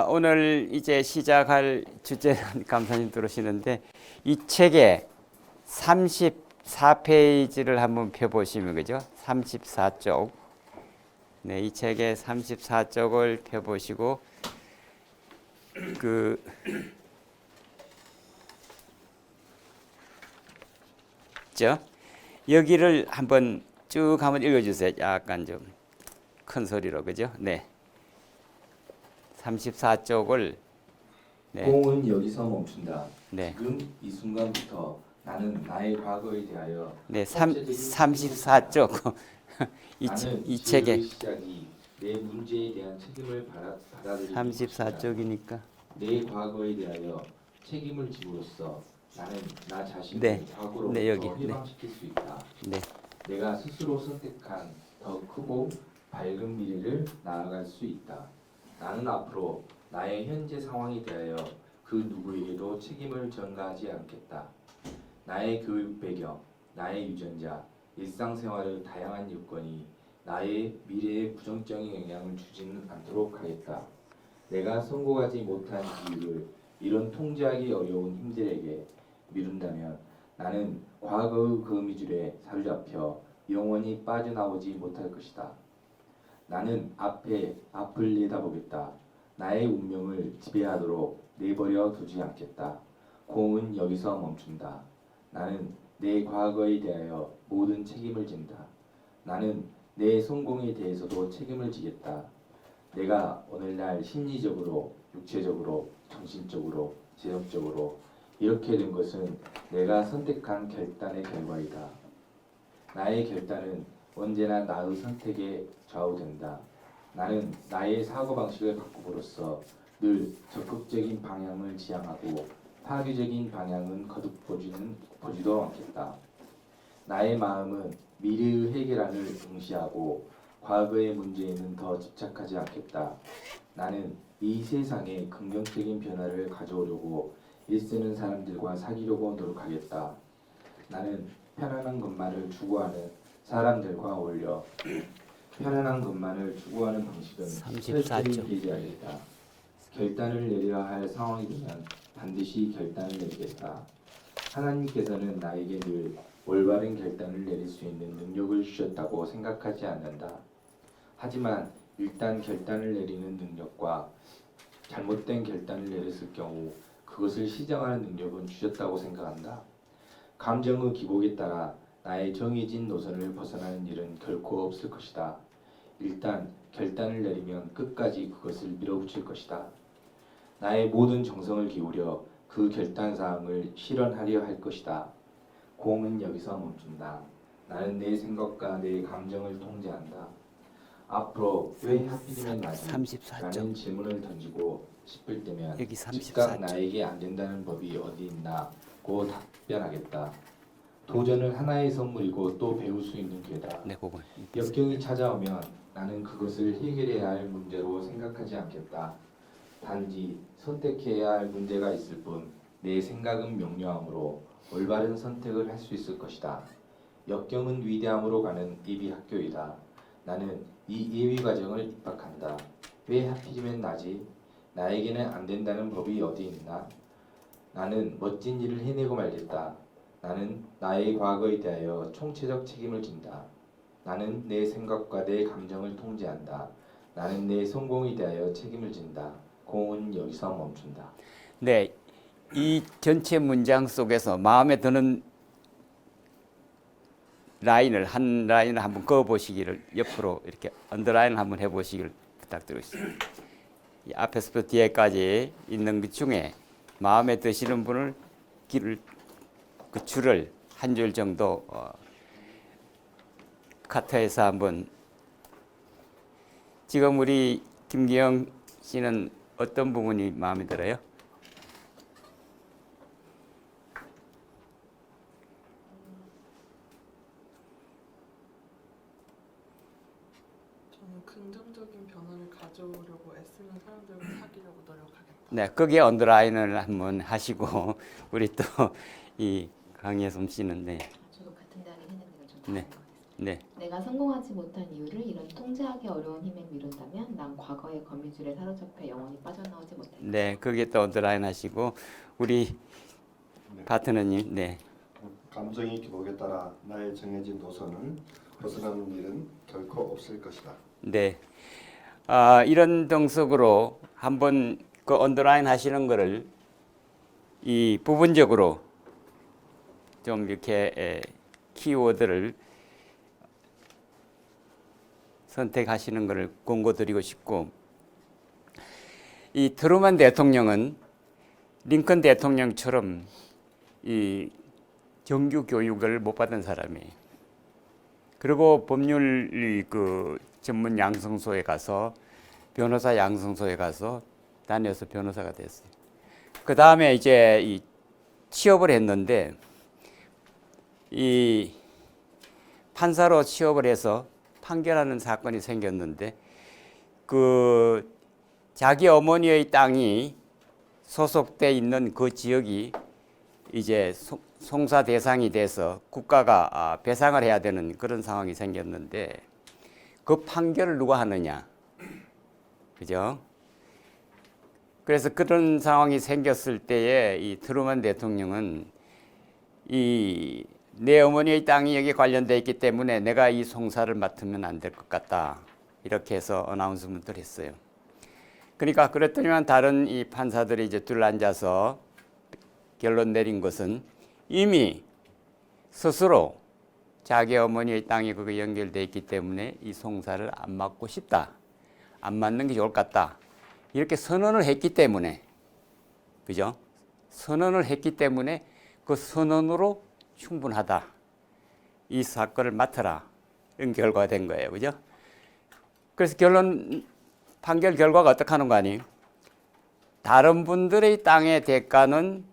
오늘 이제 시작할 주제는 감사님 들으시는데 이 책의 34페이지를 한번 펴보시면 그죠? 34쪽. 네, 이 책의 34쪽을 펴보시고 여기를 한번 쭉 한번 읽어주세요. 약간 좀 큰 소리로 그죠? 네. 34쪽을 공은 여기서 멈춘다. 네. 지금 이 순간부터 나는 나의 과거에 대하여 34쪽 이 책에 시작이 내 문제에 대한 책임을 받아들이기 34쪽이니까 내 과거에 대하여 책임을 지고로써 나는 나 자신을 과거로부터 해방시킬 수 있다. 내가 스스로 선택한 더 크고 밝은 미래를 나아갈 수 있다. 나는 앞으로 나의 현재 상황에 대하여 그 누구에게도 책임을 전가하지 않겠다. 나의 교육 배경, 나의 유전자, 일상생활의 다양한 요건이 나의 미래에 부정적인 영향을 주지는 않도록 하겠다. 내가 성공하지 못한 이유를 이런 통제하기 어려운 힘들에게 미룬다면 나는 과거의 거미줄에 사로잡혀 영원히 빠져나오지 못할 것이다. 나는 앞을 내다보겠다. 나의 운명을 지배하도록 내버려 두지 않겠다. 공은 여기서 멈춘다. 나는 내 과거에 대하여 모든 책임을 진다. 나는 내 성공에 대해서도 책임을 지겠다. 내가 오늘날 심리적으로, 육체적으로, 정신적으로, 재정적으로 이렇게 된 것은 내가 선택한 결단의 결과이다. 나의 결단은 언제나 나의 선택에 좌우된다. 나는 나의 사고방식을 바꿈으로써 늘 적극적인 방향을 지향하고 파괴적인 방향은 거듭보지도 않겠다. 나의 마음은 미래의 해결안을 응시하고 과거의 문제에는 더 집착하지 않겠다. 나는 이 세상에 긍정적인 변화를 가져오려고 일쓰는 사람들과 사귀려고 노력하겠다. 나는 편안한 것만을 추구하는 사람들과 어울려 편안한 것만을 추구하는 방식은 철저히 배제하겠다. 결단을 내려야 할 상황이 되면 반드시 결단을 내리겠다. 하나님께서는 나에게 늘 올바른 결단을 내릴 수 있는 능력을 주셨다고 생각하지 않는다. 하지만 일단 결단을 내리는 능력과 잘못된 결단을 내렸을 경우 그것을 시정하는 능력은 주셨다고 생각한다. 감정의 기복에 따라 나의 정해진 노선을 벗어나는 일은 결코 없을 것이다. 일단 결단을 내리면 끝까지 그것을 밀어붙일 것이다. 나의 모든 정성을 기울여 그 결단사항을 실현하려 할 것이다. 공은 여기서 멈춘다. 나는 내 생각과 내 감정을 통제한다. 앞으로 왜 하필이면 나지? 라는 질문을 던지고 싶을 때면 즉각 나에게 안 된다는 법이 어디 있나 고 답변하겠다. 도전은 하나의 선물이고 또 배울 수 있는 기회다. 역경이 찾아오면 나는 그것을 해결해야 할 문제로 생각하지 않겠다. 단지 선택해야 할 문제가 있을 뿐 내 생각은 명료함으로 올바른 선택을 할 수 있을 것이다. 역경은 위대함으로 가는 예비 학교이다. 나는 이 예비 과정을 입학한다. 왜 하필이면 나지? 나에게는 안 된다는 법이 어디 있나? 나는 멋진 일을 해내고 말겠다. 나는 나의 과거에 대하여 총체적 책임을 진다. 나는 내 생각과 내 감정을 통제한다. 나는 내 성공에 대하여 책임을 진다. 공은 여기서 멈춘다. 네, 이 전체 문장 속에서 마음에 드는 한 라인을 한번 그어 보시기를 옆으로 이렇게 언더라인을 한번 해 보시기를 부탁드리겠습니다. 이 앞에서부터 뒤에까지 있는 것 중에 마음에 드시는 분을 그 줄을 한 줄 정도 카트에서 한번 지금 우리 김기영 씨는 어떤 부분이 마음에 들어요? 저는 긍정적인 변화를 가져오려고 애쓰는 사람들과 사귀려고 노력하겠다. 네, 거기에 언더라인을 한번 하시고 우리 또 이 강예솜 씨는 저도 같은 데 안에 있는 건 좀 네. 네. 내가 성공하지 못한 이유를 이런 통제하기 어려운 힘에 미룬다면 난 과거의 거미줄에 사로잡혀 영원히 빠져나오지 못할 것이다. 네, 그게 또 언더라인 하시고 우리 파트너님, 네. 감정의 기복에 따라 나의 정해진 노선을 벗어나는 일은 결코 없을 것이다. 네. 이런 등속으로 한번 그 언더라인 하시는 거를 이 부분적으로 좀 이렇게 키워드를 선택하시는 것을 권고드리고 싶고, 이 트루먼 대통령은 링컨 대통령처럼 이 정규 교육을 못 받은 사람이에요. 그리고 법률 그 전문 양성소에 가서 변호사 양성소에 가서 다녀서 변호사가 됐어요. 그 다음에 이제 이 취업을 했는데 이 판사로 취업을 해서 판결하는 사건이 생겼는데 그 자기 어머니의 땅이 소속돼 있는 그 지역이 이제 송사 대상이 돼서 국가가 배상을 해야 되는 그런 상황이 생겼는데 그 판결을 누가 하느냐, 그죠? 그래서 그런 상황이 생겼을 때에 이 트루먼 대통령은 이 내 어머니의 땅이 여기 관련돼 있기 때문에 내가 이 송사를 맡으면 안 될 것 같다, 이렇게 해서 어나운스먼트를 했어요. 그러니까 그랬더니만 다른 이 판사들이 이제 둘러앉아서 결론 내린 것은 이미 스스로 자기 어머니의 땅이 그거 연결돼 있기 때문에 이 송사를 안 맡고 싶다, 안 맡는 게 좋을 것 같다, 이렇게 선언을 했기 때문에, 그죠? 선언을 했기 때문에 그 선언으로 충분하다, 이 사건을 맡아라, 이런 결과가 된 거예요, 그죠? 그래서 판결 결과가 어떻게 하는 거 아니에요? 다른 분들의 땅의 대가는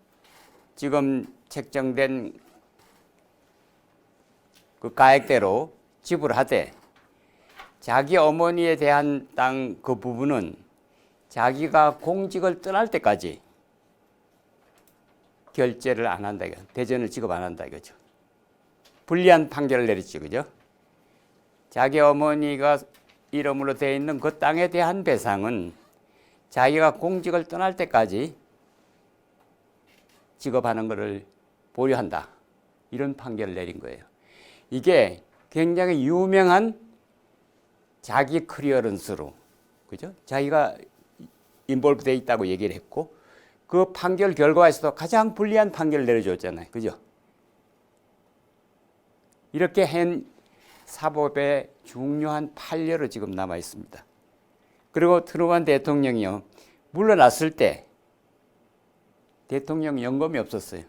지금 책정된 그 가액대로 지불하되 자기 어머니에 대한 땅 그 부분은 자기가 공직을 떠날 때까지 결제를 안 한다, 대전을 지급 안 한다 이거죠. 불리한 판결을 내렸죠, 그죠? 자기 어머니가 이름으로 되어 있는 그 땅에 대한 배상은 자기가 공직을 떠날 때까지 지급하는 것을 보류한다, 이런 판결을 내린 거예요. 이게 굉장히 유명한 자기 클리어런스로, 그죠? 자기가 인볼브되어 있다고 얘기를 했고 그 판결 결과에서도 가장 불리한 판결을 내려줬잖아요, 그죠? 이렇게 한 사법의 중요한 판례로 지금 남아 있습니다. 그리고 트루먼 대통령이요, 물러났을 때 대통령 연금이 없었어요.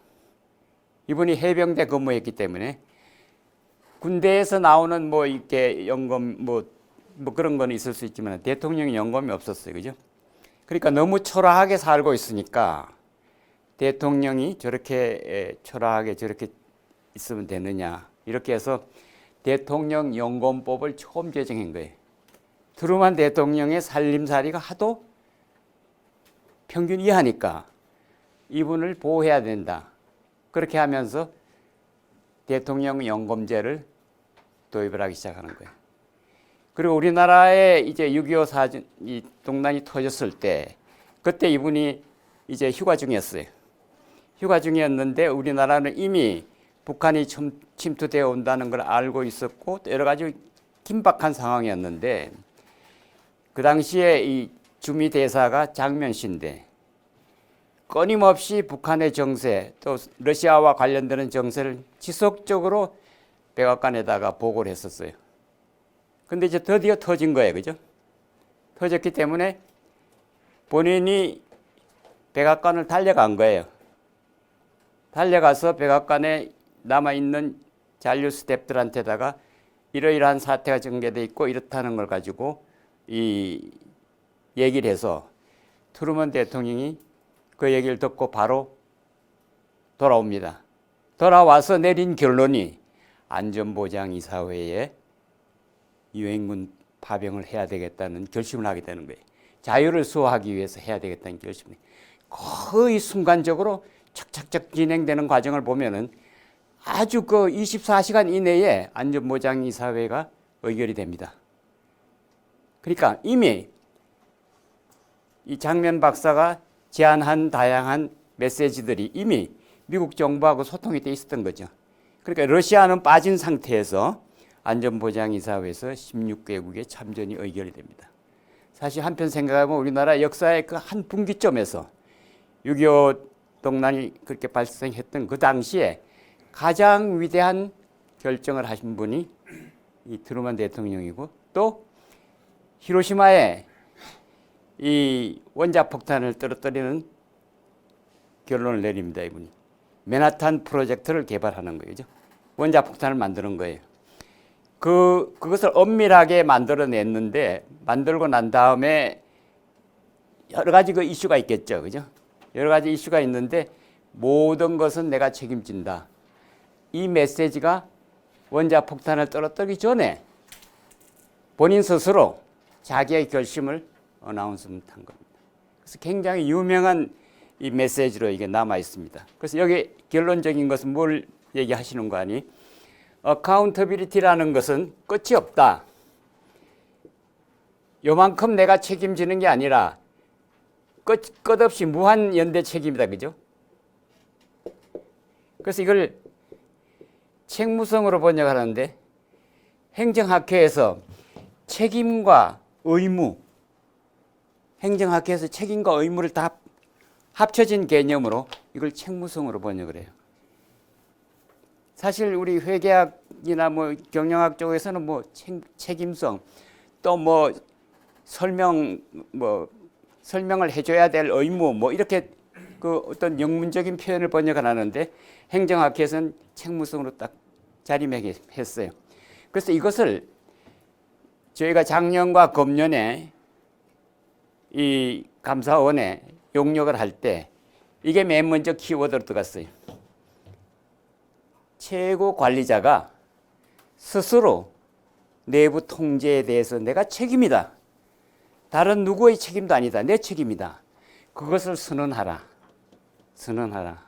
이분이 해병대 근무했기 때문에 군대에서 나오는 뭐 이렇게 연금 뭐 그런 건 있을 수 있지만 대통령 연금이 없었어요, 그죠? 그러니까 너무 초라하게 살고 있으니까 대통령이 저렇게 초라하게 저렇게 있으면 되느냐, 이렇게 해서 대통령 연금법을 처음 제정한 거예요. 트루먼 대통령의 살림살이가 하도 평균 이하니까 이분을 보호해야 된다, 그렇게 하면서 대통령 연금제를 도입을 하기 시작하는 거예요. 그리고 우리나라에 이제 6.25 이 동란이 터졌을 때 그때 이분이 이제 휴가 중이었어요. 휴가 중이었는데 우리나라는 이미 북한이 침투되어 온다는 걸 알고 있었고 여러 가지 긴박한 상황이었는데 그 당시에 이 주미 대사가 장면씨인데 끊임없이 북한의 정세 또 러시아와 관련되는 정세를 지속적으로 백악관에다가 보고를 했었어요. 근데 이제 드디어 터진 거예요, 그죠? 터졌기 때문에 본인이 백악관을 달려간 거예요. 달려가서 백악관에 남아있는 잔류 스태프들한테다가 이러이러한 사태가 전개돼 있고 이렇다는 걸 가지고 이 얘기를 해서 트루먼 대통령이 그 얘기를 듣고 바로 돌아옵니다. 돌아와서 내린 결론이 안전보장이사회에 유엔군 파병을 해야 되겠다는 결심을 하게 되는 거예요. 자유를 수호하기 위해서 해야 되겠다는 결심이 거의 순간적으로 착착착 진행되는 과정을 보면은 아주 그 24시간 이내에 안전보장이사회가 의결이 됩니다. 그러니까 이미 이 장면 박사가 제안한 다양한 메시지들이 이미 미국 정부하고 소통이 돼 있었던 거죠. 그러니까 러시아는 빠진 상태에서 안전보장이사회에서 16개국의 참전이 의결이 됩니다. 사실 한편 생각해보면 우리나라 역사의 그 한 분기점에서 6.25 동란이 그렇게 발생했던 그 당시에 가장 위대한 결정을 하신 분이 이 트루먼 대통령이고 또 히로시마에 이 원자폭탄을 떨어뜨리는 결론을 내립니다. 이분이 맨하탄 프로젝트를 개발하는 거죠. 원자폭탄을 만드는 거예요. 그것을 엄밀하게 만들어냈는데 만들고 난 다음에 여러 가지 그 이슈가 있겠죠, 그죠? 여러 가지 이슈가 있는데 모든 것은 내가 책임진다. 이 메시지가 원자폭탄을 떨어뜨리기 전에 본인 스스로 자기의 결심을 어나운스먼트한 겁니다. 그래서 굉장히 유명한 이 메시지로 이게 남아 있습니다. 그래서 여기 결론적인 것은 뭘 얘기하시는 거 아니? 어카운터빌리티라는 것은 끝이 없다. 요만큼 내가 책임지는 게 아니라 끝없이 무한 연대 책임이다, 그죠? 그래서 이걸 책무성으로 번역하는데 행정학회에서 책임과 의무, 행정학회에서 책임과 의무를 다 합쳐진 개념으로 이걸 책무성으로 번역을 해요. 사실 우리 회계학이나 뭐 경영학 쪽에서는 뭐 책임성 또 뭐 설명을 해줘야 될 의무 뭐 이렇게 그 어떤 영문적인 표현을 번역을 하는데 행정학회에서는 책무성으로 딱 자리매김했어요. 그래서 이것을 저희가 작년과 금년에 이 감사원에 용역을 할 때 이게 맨 먼저 키워드로 들어갔어요. 최고 관리자가 스스로 내부 통제에 대해서 내가 책임이다. 다른 누구의 책임도 아니다. 내 책임이다. 그것을 선언하라. 선언하라.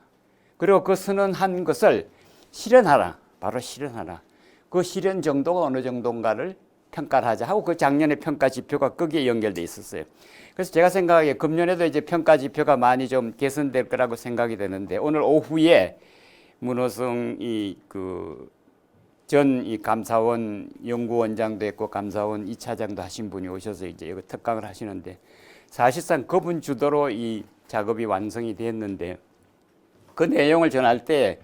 그리고 그 선언한 것을 실현하라. 바로 실현하라. 그 실현 정도가 어느 정도인가를 평가를 하자 하고 그 작년에 평가 지표가 거기에 연결돼 있었어요. 그래서 제가 생각하기에 금년에도 이제 평가 지표가 많이 좀 개선될 거라고 생각이 되는데 오늘 오후에 문호성 전 이 감사원 연구원장도 했고 감사원 2차장도 하신 분이 오셔서 이제 이거 특강을 하시는데 사실상 그분 주도로 이 작업이 완성이 됐는데 그 내용을 전할 때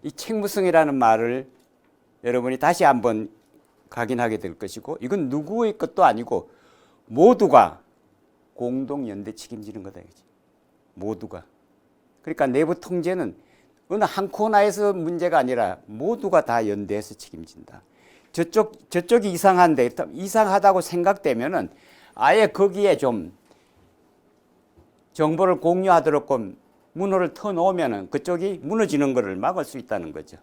이 책무성이라는 말을 여러분이 다시 한번 각인하게 될 것이고 이건 누구의 것도 아니고 모두가 공동 연대 책임지는 거다 이거지. 모두가. 그러니까 내부 통제는 어느 한 코너에서 문제가 아니라 모두가 다 연대해서 책임진다. 저쪽이 이상한데 이상하다고 생각되면은 아예 거기에 좀 정보를 공유하도록 문호를 터놓으면은 그쪽이 무너지는 것을 막을 수 있다는 거죠.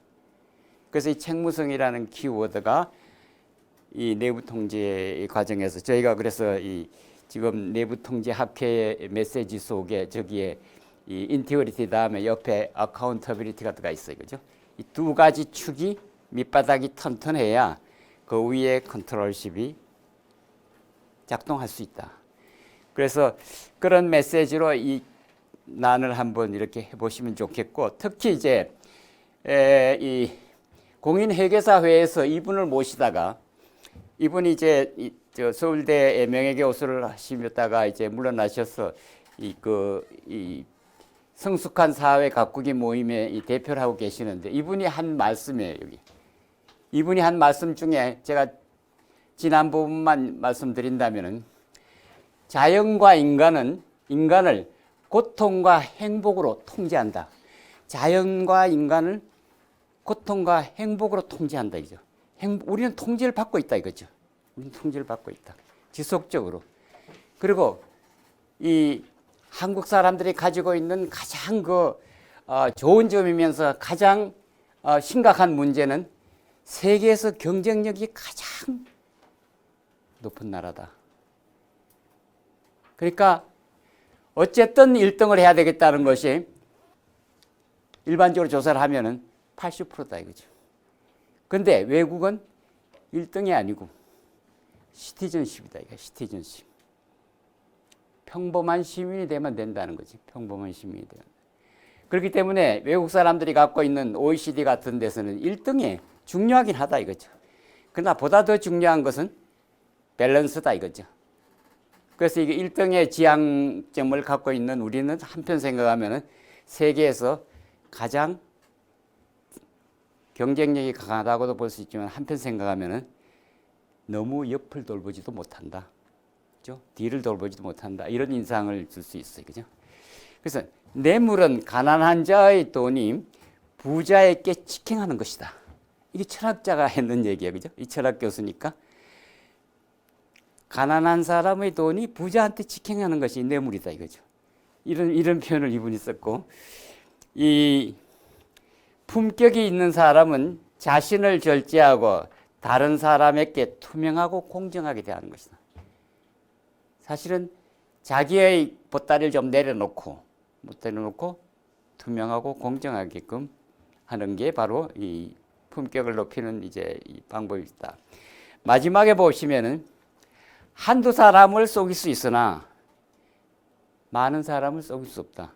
그래서 이 책무성이라는 키워드가 이 내부 통제 과정에서 저희가 그래서 이 지금 내부 통제 학회의 메시지 속에 저기에 이 인티그리티 다음에 옆에 어카운터빌리티가 들어가 있어요. 그죠? 이 두 가지 축이 밑바닥이 튼튼해야 그 위에 컨트롤십이 작동할 수 있다. 그래서 그런 메시지로 이 난을 한번 이렇게 해보시면 좋겠고 특히 이제 이 공인회계사회에서 이분을 모시다가 이분이 이제 저 서울대 명예교수를 하시다가 이제 물러나셔서 이 성숙한 사회 가꾸기 모임의 이 대표를 하고 계시는데 이분이 한 말씀이에요. 여기 이분이 한 말씀 중에 제가 지난 부분만 말씀드린다면은 자연과 인간을 고통과 행복으로 통제한다. 자연과 인간을 고통과 행복으로 통제한다 이죠. 우리는 통제를 받고 있다 이거죠. 우리는 통제를 받고 있다. 지속적으로. 그리고 이 한국 사람들이 가지고 있는 가장 좋은 점이면서 가장 심각한 문제는 세계에서 경쟁력이 가장 높은 나라다. 그러니까 어쨌든 1등을 해야 되겠다는 것이 일반적으로 조사를 하면은 80%다 이거죠. 근데 외국은 1등이 아니고 시티즌십이다. 이거 시티즌십. 평범한 시민이 되면 된다는 거지. 평범한 시민이 되면. 그렇기 때문에 외국 사람들이 갖고 있는 OECD 같은 데서는 1등이 중요하긴 하다 이거죠. 그러나 보다 더 중요한 것은 밸런스다 이거죠. 그래서 이게 1등의 지향점을 갖고 있는 우리는 한편 생각하면 세계에서 가장 경쟁력이 강하다고도 볼 수 있지만 한편 생각하면 너무 옆을 돌보지도 못한다. 그죠? 뒤를 돌보지도 못한다. 이런 인상을 줄 수 있어요. 그죠? 그래서 뇌물은 가난한 자의 돈이 부자에게 직행하는 것이다. 이게 철학자가 했는 얘기예요. 그죠? 이 철학 교수니까. 가난한 사람의 돈이 부자한테 직행하는 것이 뇌물이다 이거죠. 이런 표현을 이분이 썼고, 이 품격이 있는 사람은 자신을 절제하고 다른 사람에게 투명하고 공정하게 대하는 것이다. 사실은 자기의 보따리를 좀 내려놓고 투명하고 공정하게끔 하는 게 바로 이 품격을 높이는 이제 이 방법이다. 마지막에 보시면은 한두 사람을 속일 수 있으나 많은 사람을 속일 수 없다.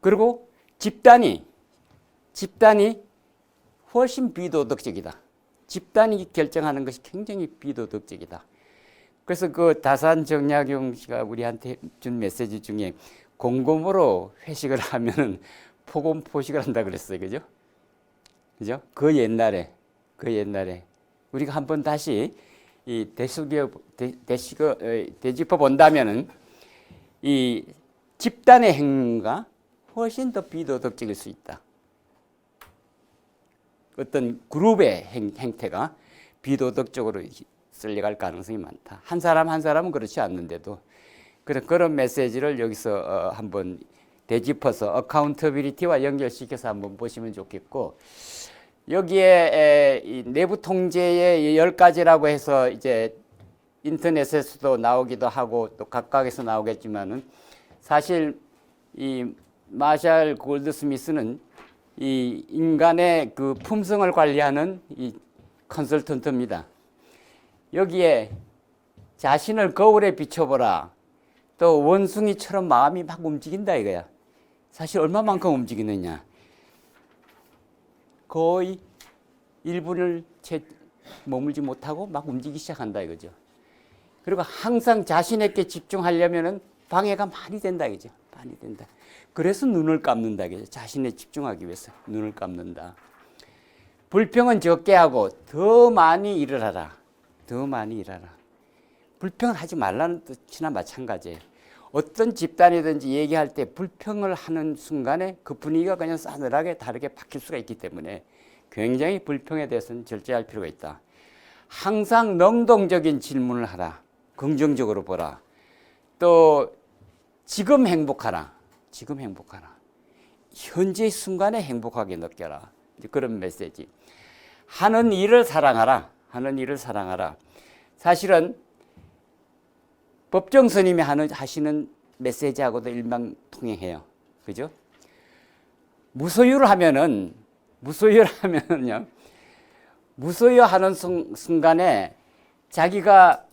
그리고 집단이 훨씬 비도덕적이다. 집단이 결정하는 것이 굉장히 비도덕적이다. 그래서 그 다산 정약용 씨가 우리한테 준 메시지 중에 공금으로 회식을 하면은 포식을 한다 그랬어요. 그죠? 그죠? 그 옛날에 우리가 한번 다시 이 되짚어 본다면은 이 집단의 행위가 훨씬 더 비도덕적일 수 있다. 어떤 그룹의 행태가 비도덕적으로 쓸려갈 가능성이 많다. 한 사람은 그렇지 않는데도 그런 메시지를 여기서 한번 되짚어서 어카운터빌리티와 연결시켜서 한번 보시면 좋겠고, 여기에 이 내부 통제의 10가지라고 해서 이제 인터넷에서도 나오기도 하고 또 각각에서 나오겠지만은 사실 이 마샬 골드스미스는 이 인간의 그 품성을 관리하는 이 컨설턴트입니다. 여기에 자신을 거울에 비춰보라. 또 원숭이처럼 마음이 막 움직인다 이거야. 사실 얼마만큼 움직이느냐. 거의 1분을 채 머물지 못하고 막 움직이기 시작한다 이거죠. 그리고 항상 자신에게 집중하려면은 방해가 많이 된다 이거죠. 많이 된다. 그래서 눈을 감는다 이거죠. 자신에 집중하기 위해서 눈을 감는다. 불평은 적게 하고 더 많이 일을 하라. 더 많이 일하라. 불평을 하지 말라는 뜻이나 마찬가지예요. 어떤 집단이든지 얘기할 때 불평을 하는 순간에 그 분위기가 그냥 싸늘하게 다르게 바뀔 수가 있기 때문에 굉장히 불평에 대해서는 절제할 필요가 있다. 항상 능동적인 질문을 하라. 긍정적으로 보라. 또 지금 행복하라. 지금 행복하라. 현재 순간에 행복하게 느껴라. 그런 메시지. 하는 일을 사랑하라. 하는 일을 사랑하라. 사실은 법정 스님이 하시는 메시지하고도 일맥통행해요. 그죠? 무소유를 하면은요, 무소유하는 순간에 자기가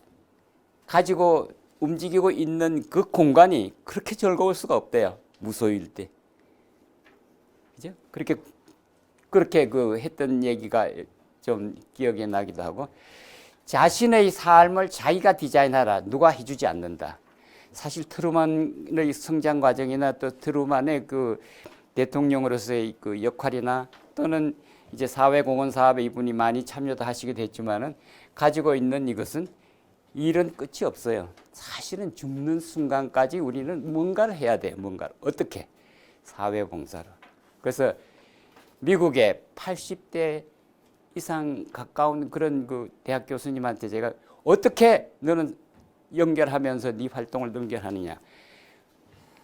가지고 움직이고 있는 그 공간이 그렇게 즐거울 수가 없대요. 무소유일 때. 그죠? 그렇게 그 했던 얘기가 좀 기억에 나기도 하고, 자신의 삶을 자기가 디자인하라. 누가 해주지 않는다. 사실 트루만의 성장 과정이나 또 트루만의 그 대통령으로서의 그 역할이나 또는 이제 사회공헌 사업에 이분이 많이 참여도 하시기도 했지만은 가지고 있는 이것은 일은 끝이 없어요. 사실은 죽는 순간까지 우리는 뭔가를 해야 돼요. 뭔가를. 어떻게? 사회봉사로. 그래서 미국의 80대 이상 가까운 그런 그 대학 교수님한테 제가 어떻게 너는 연결하면서 네 활동을 연결하느냐.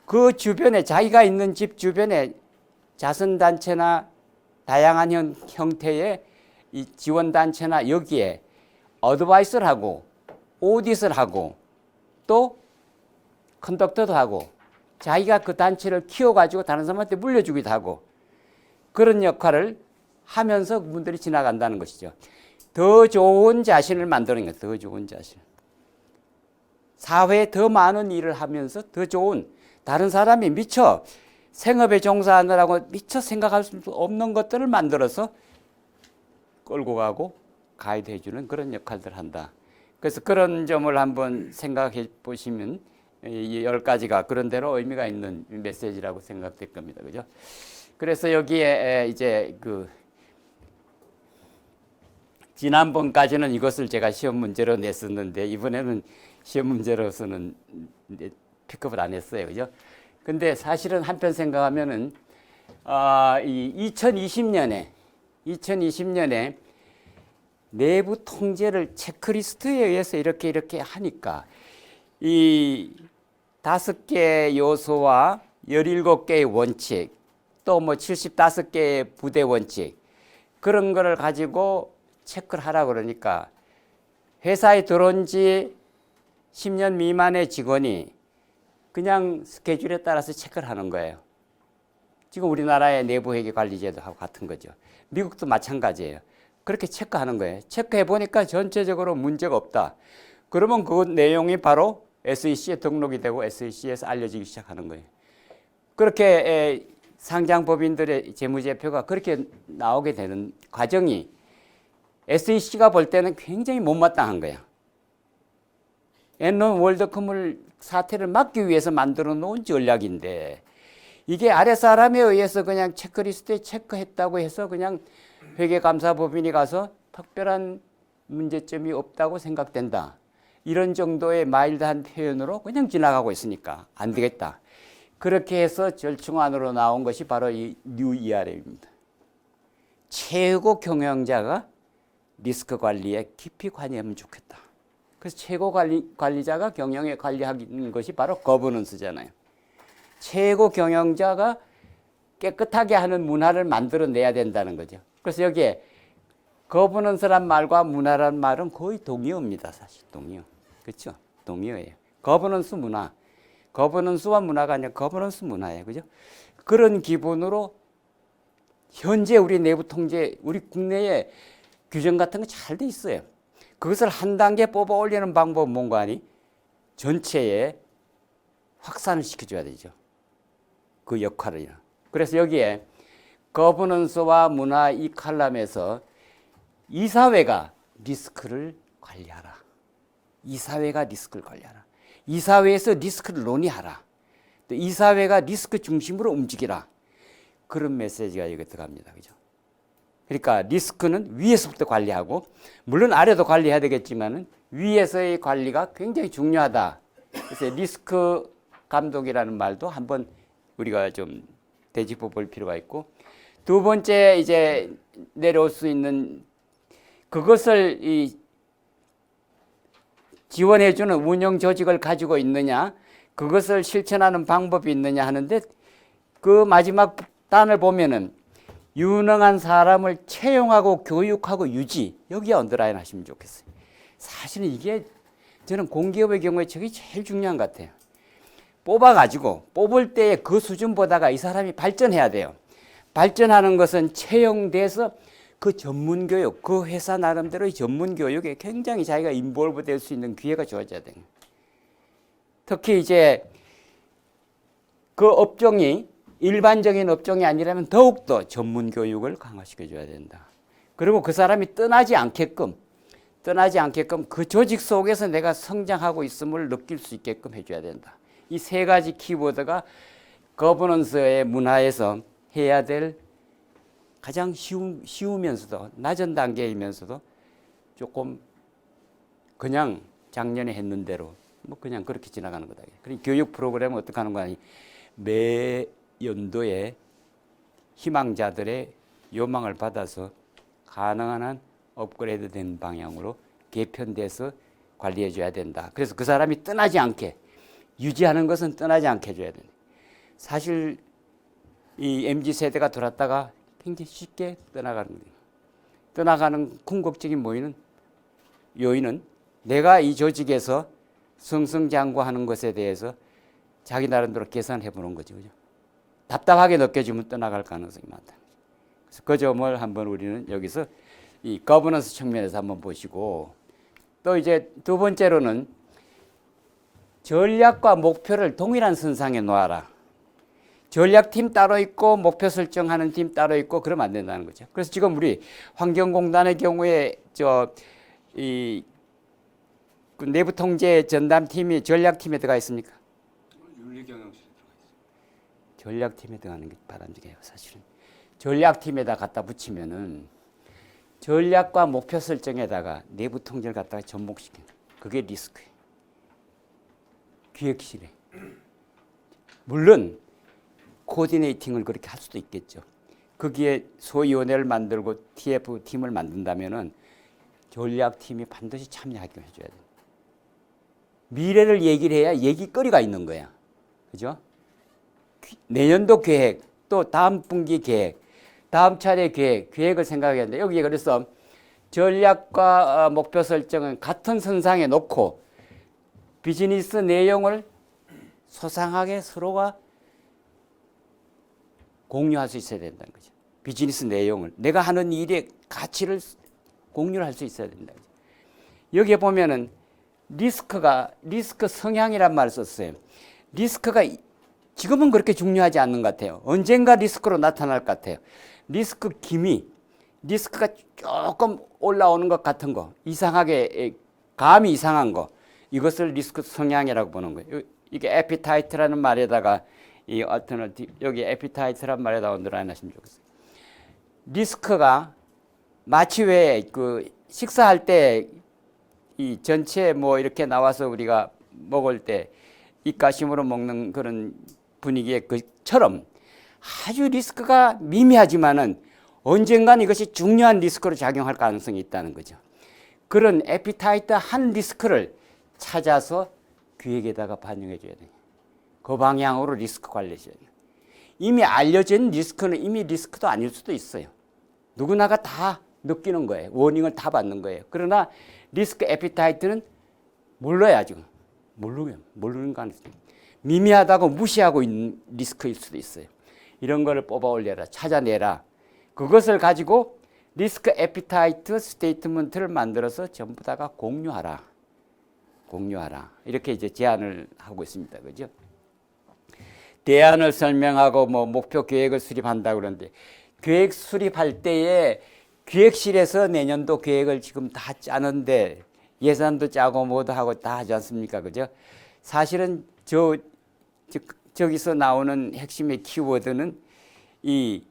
그 주변에 자기가 있는 집 주변에 자선단체나 다양한 형태의 이 지원단체나 여기에 어드바이스를 하고 오디트를 하고 또 컨덕터도 하고 자기가 그 단체를 키워가지고 다른 사람한테 물려주기도 하고 그런 역할을 하면서 그분들이 지나간다는 것이죠. 더 좋은 자신을 만드는 거예요. 더 좋은 자신. 사회에 더 많은 일을 하면서 더 좋은, 다른 사람이 미처 생업에 종사하느라고 미처 생각할 수 없는 것들을 만들어서 끌고 가고 가이드 해주는 그런 역할들을 한다. 그래서 그런 점을 한번 생각해 보시면 이 10가지가 그런 대로 의미가 있는 메시지라고 생각될 겁니다. 그죠? 그래서 여기에 이제 그 지난번까지는 이것을 제가 시험 문제로 냈었는데 이번에는 시험 문제로서는 픽업을 안 했어요. 그죠? 근데 사실은 한편 생각하면은 이 2020년에 내부 통제를 체크리스트에 의해서 이렇게 하니까 이 5개 요소와 17개의 원칙, 또 뭐 75개의 부대 원칙, 그런 거를 가지고 체크를 하라고 그러니까 회사에 들어온 지 10년 미만의 직원이 그냥 스케줄에 따라서 체크를 하는 거예요. 지금 우리나라의 내부 회계 관리제도하고 같은 거죠. 미국도 마찬가지예요. 그렇게 체크하는 거예요. 체크해 보니까 전체적으로 문제가 없다. 그러면 그 내용이 바로 SEC에 등록이 되고 SEC에서 알려지기 시작하는 거예요. 그렇게 상장법인들의 재무제표가 그렇게 나오게 되는 과정이 SEC가 볼 때는 굉장히 못마땅한 거예요. 엔론 월드컴을 사태를 막기 위해서 만들어 놓은 전략인데 이게 아래 사람에 의해서 그냥 체크리스트에 체크했다고 해서 그냥 회계감사법인이 가서 특별한 문제점이 없다고 생각된다. 이런 정도의 마일드한 표현으로 그냥 지나가고 있으니까 안 되겠다. 그렇게 해서 절충안으로 나온 것이 바로 이 뉴 ERM입니다. 최고 경영자가 리스크 관리에 깊이 관여하면 좋겠다. 그래서 최고 관리자가 경영에 관리하는 것이 바로 거버넌스잖아요. 최고 경영자가 깨끗하게 하는 문화를 만들어내야 된다는 거죠. 그래서 여기에 거버넌스란 말과 문화란 말은 거의 동의어입니다. 사실 동의어. 그렇죠? 동의어예요. 거버넌스 문화. 거버넌스와 문화가 아니라 거버넌스 문화예요. 그죠? 그런 기본으로 현재 우리 내부 통제, 우리 국내에 규정 같은 거 잘 돼 있어요. 그것을 한 단계 뽑아 올리는 방법은 뭔가 하니? 전체에 확산을 시켜줘야 되죠. 그 역할을. 그래서 여기에 거버넌스와 문화 이 칼럼에서 이사회가 리스크를 관리하라. 이사회가 리스크를 관리하라. 이사회에서 리스크를 논의하라. 또 이사회가 리스크 중심으로 움직이라. 그런 메시지가 여기 들어갑니다. 그죠? 그러니까 리스크는 위에서부터 관리하고 물론 아래도 관리해야 되겠지만은 위에서의 관리가 굉장히 중요하다. 그래서 리스크 감독이라는 말도 한번 우리가 좀 되짚어 볼 필요가 있고 두 번째 이제 내려올 수 있는 그것을 지원해주는 운영 조직을 가지고 있느냐 그것을 실천하는 방법이 있느냐 하는데 그 마지막 단을 보면은 유능한 사람을 채용하고 교육하고 유지 여기에 언더라인 하시면 좋겠어요. 사실은 이게 저는 공기업의 경우에 저게 제일 중요한 것 같아요. 뽑아가지고 뽑을 때 그 수준보다가 이 사람이 발전해야 돼요. 발전하는 것은 채용돼서 그 전문 교육, 그 회사 나름대로의 전문 교육에 굉장히 자기가 인볼브 될 수 있는 기회가 주어져야 돼요. 특히 이제 그 업종이 일반적인 업종이 아니라면 더욱더 전문 교육을 강화시켜줘야 된다. 그리고 그 사람이 떠나지 않게끔 그 조직 속에서 내가 성장하고 있음을 느낄 수 있게끔 해줘야 된다. 이 세 가지 키워드가 거버넌스의 문화에서 해야 될 가장 쉬우면서도 낮은 단계이면서도 조금 그냥 작년에 했는 대로 뭐 그냥 그렇게 지나가는 거다. 그러니까 교육 프로그램은 어떻게 하는 거 아니? 매 연도에 희망자들의 요망을 받아서 가능한 한 업그레이드 된 방향으로 개편돼서 관리해 줘야 된다. 그래서 그 사람이 떠나지 않게 유지하는 것은 떠나지 않게 해줘야 된다. 사실 이 MZ세대가 돌았다가 굉장히 쉽게 떠나가는 거예요. 떠나가는 궁극적인 요인은 내가 이 조직에서 승승장구하는 것에 대해서 자기 나름대로 계산해 보는 거죠. 그죠? 답답하게 느껴지면 떠나갈 가능성이 많다. 그래서 그 점을 한번 우리는 여기서 이 거버넌스 측면에서 한번 보시고, 또 이제 두 번째로는 전략과 목표를 동일한 선상에 놓아라. 전략팀 따로 있고 목표 설정하는 팀 따로 있고 그러면 안 된다는 거죠. 그래서 지금 우리 환경공단의 경우에 이 그 내부 통제 전담팀이 전략팀에 들어가 있습니까? 윤리경영실에 들어가 있습니다. 전략팀에 들어가는 게 바람직해요, 사실은. 전략팀에다 갖다 붙이면은 전략과 목표 설정에다가 내부 통제를 갖다가 접목시키는, 그게 리스크예요. 기획실에. 물론 코디네이팅을 그렇게 할 수도 있겠죠. 거기에 소위원회를 만들고 TF팀을 만든다면은 전략팀이 반드시 참여하게 해줘야 돼요. 미래를 얘기를 해야 얘기거리가 있는 거야. 그죠? 내년도 계획, 또 다음 분기 계획, 다음 차례 계획을 생각해야 되는데, 여기에 그래서 전략과 목표 설정은 같은 선상에 놓고 비즈니스 내용을 소상하게 서로가 공유할 수 있어야 된다는 거죠. 비즈니스 내용을, 내가 하는 일의 가치를 공유를 할 수 있어야 된다는 거죠. 여기에 보면은 리스크 성향이란 말을 썼어요. 리스크가 지금은 그렇게 중요하지 않는 것 같아요. 언젠가 리스크로 나타날 것 같아요. 리스크 기미, 리스크가 조금 올라오는 것 같은 거, 이상하게 감이 이상한 거, 이것을 리스크 성향이라고 보는 거예요. 이게 에피타이트라는 말에다가 이 얼터너티브, 여기 에피타이트라는 말에다가 언더라인 하시면 좋겠어요. 리스크가 마치 왜 그 식사할 때 이 전체 뭐 이렇게 나와서 우리가 먹을 때 입가심으로 먹는 그런 분위기의 그처럼 아주 리스크가 미미하지만은 언젠간 이것이 중요한 리스크로 작용할 가능성이 있다는 거죠. 그런 에피타이트한 리스크를 찾아서 기획에다가 반영해 줘야 돼요. 그 방향으로 리스크 관리해줘야 돼요. 이미 알려진 리스크는 이미 리스크도 아닐 수도 있어요. 누구나가 다 느끼는 거예요. 워닝을 다 받는 거예요. 그러나 리스크 에피타이트는 몰라야죠. 모르는 가능성이 미미하다고 무시하고 있는 리스크일 수도 있어요. 이런 거를 뽑아 올려라, 찾아내라. 그것을 가지고 리스크 에피타이트 스테이트먼트를 만들어서 전부 다가 공유하라. 이렇게 이제 제안을 하고 있습니다. 그죠? 대안을 설명하고 뭐 목표 계획을 수립한다 그러는데, 계획 수립할 때에 기획실에서 내년도 계획을 지금 다 짜는데 예산도 짜고 뭐도 하고 다 하지 않습니까? 그죠? 사실은 저기서 나오는 핵심의 키워드는 이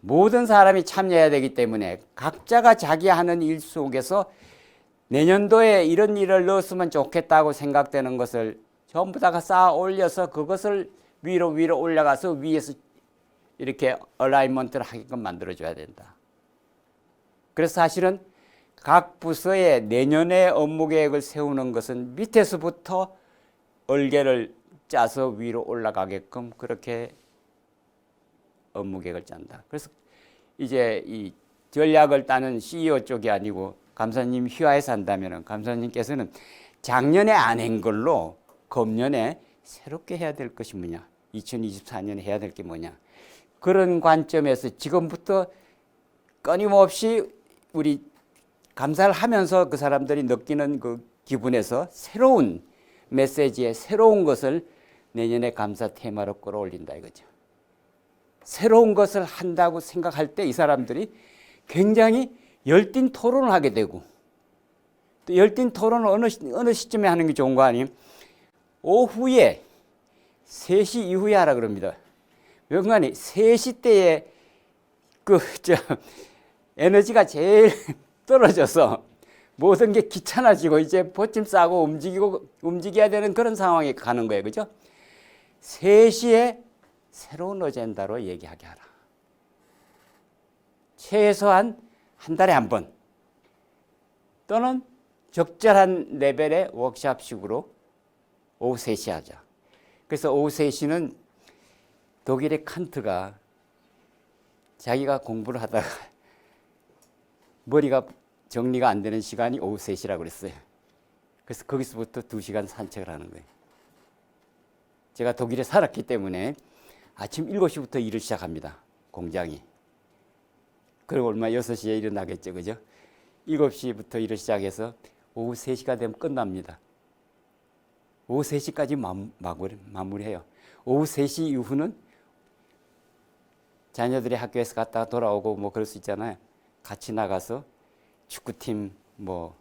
모든 사람이 참여해야 되기 때문에 각자가 자기 하는 일 속에서 내년도에 이런 일을 넣었으면 좋겠다고 생각되는 것을 전부 다가 쌓아 올려서 그것을 위로 올라가서 위에서 이렇게 얼라이먼트를 하게끔 만들어줘야 된다. 그래서 사실은 각 부서의 내년의 업무 계획을 세우는 것은 밑에서부터 얼개를 짜서 위로 올라가게끔 그렇게 업무 계획을 짠다. 그래서 이제 이 전략을 따는 CEO 쪽이 아니고 감사님 휘하에서 한다면 감사님께서는 작년에 안 한 걸로 금년에 새롭게 해야 될 것이 뭐냐, 2024년에 해야 될 게 뭐냐, 그런 관점에서 지금부터 끊임없이 우리 감사를 하면서 그 사람들이 느끼는 그 기분에서 새로운 메시지에 새로운 것을 내년에 감사 테마로 끌어올린다 이거죠. 새로운 것을 한다고 생각할 때 이 사람들이 굉장히 열띤 토론을 하게 되고, 또 열띤 토론을 어느 시점에 하는 게 좋은 거 아니에요? 오후에 3시 이후에 하라 그럽니다. 왜냐하면 3시 때에 에너지가 제일 떨어져서 모든 게 귀찮아지고 이제 보침 싸고 움직여야 되는 그런 상황에 가는 거예요. 그죠? 3시에 새로운 어젠다로 얘기하게 하라. 최소한 한 달에 한 번 또는 적절한 레벨의 워크숍식으로 오후 3시 하자. 그래서 오후 3시는 독일의 칸트가 자기가 공부를 하다가 머리가 정리가 안 되는 시간이 오후 3시라고 그랬어요. 그래서 거기서부터 2시간 산책을 하는 거예요. 제가 독일에 살았기 때문에 아침 7시부터 일을 시작합니다. 공장이. 그리고 얼마 6시에 일어나겠죠. 그죠? 7시부터 일을 시작해서 오후 3시가 되면 끝납니다. 오후 3시까지 마무리해요. 오후 3시 이후는 자녀들이 학교에서 갔다가 돌아오고 뭐 그럴 수 있잖아요. 같이 나가서 축구팀, 뭐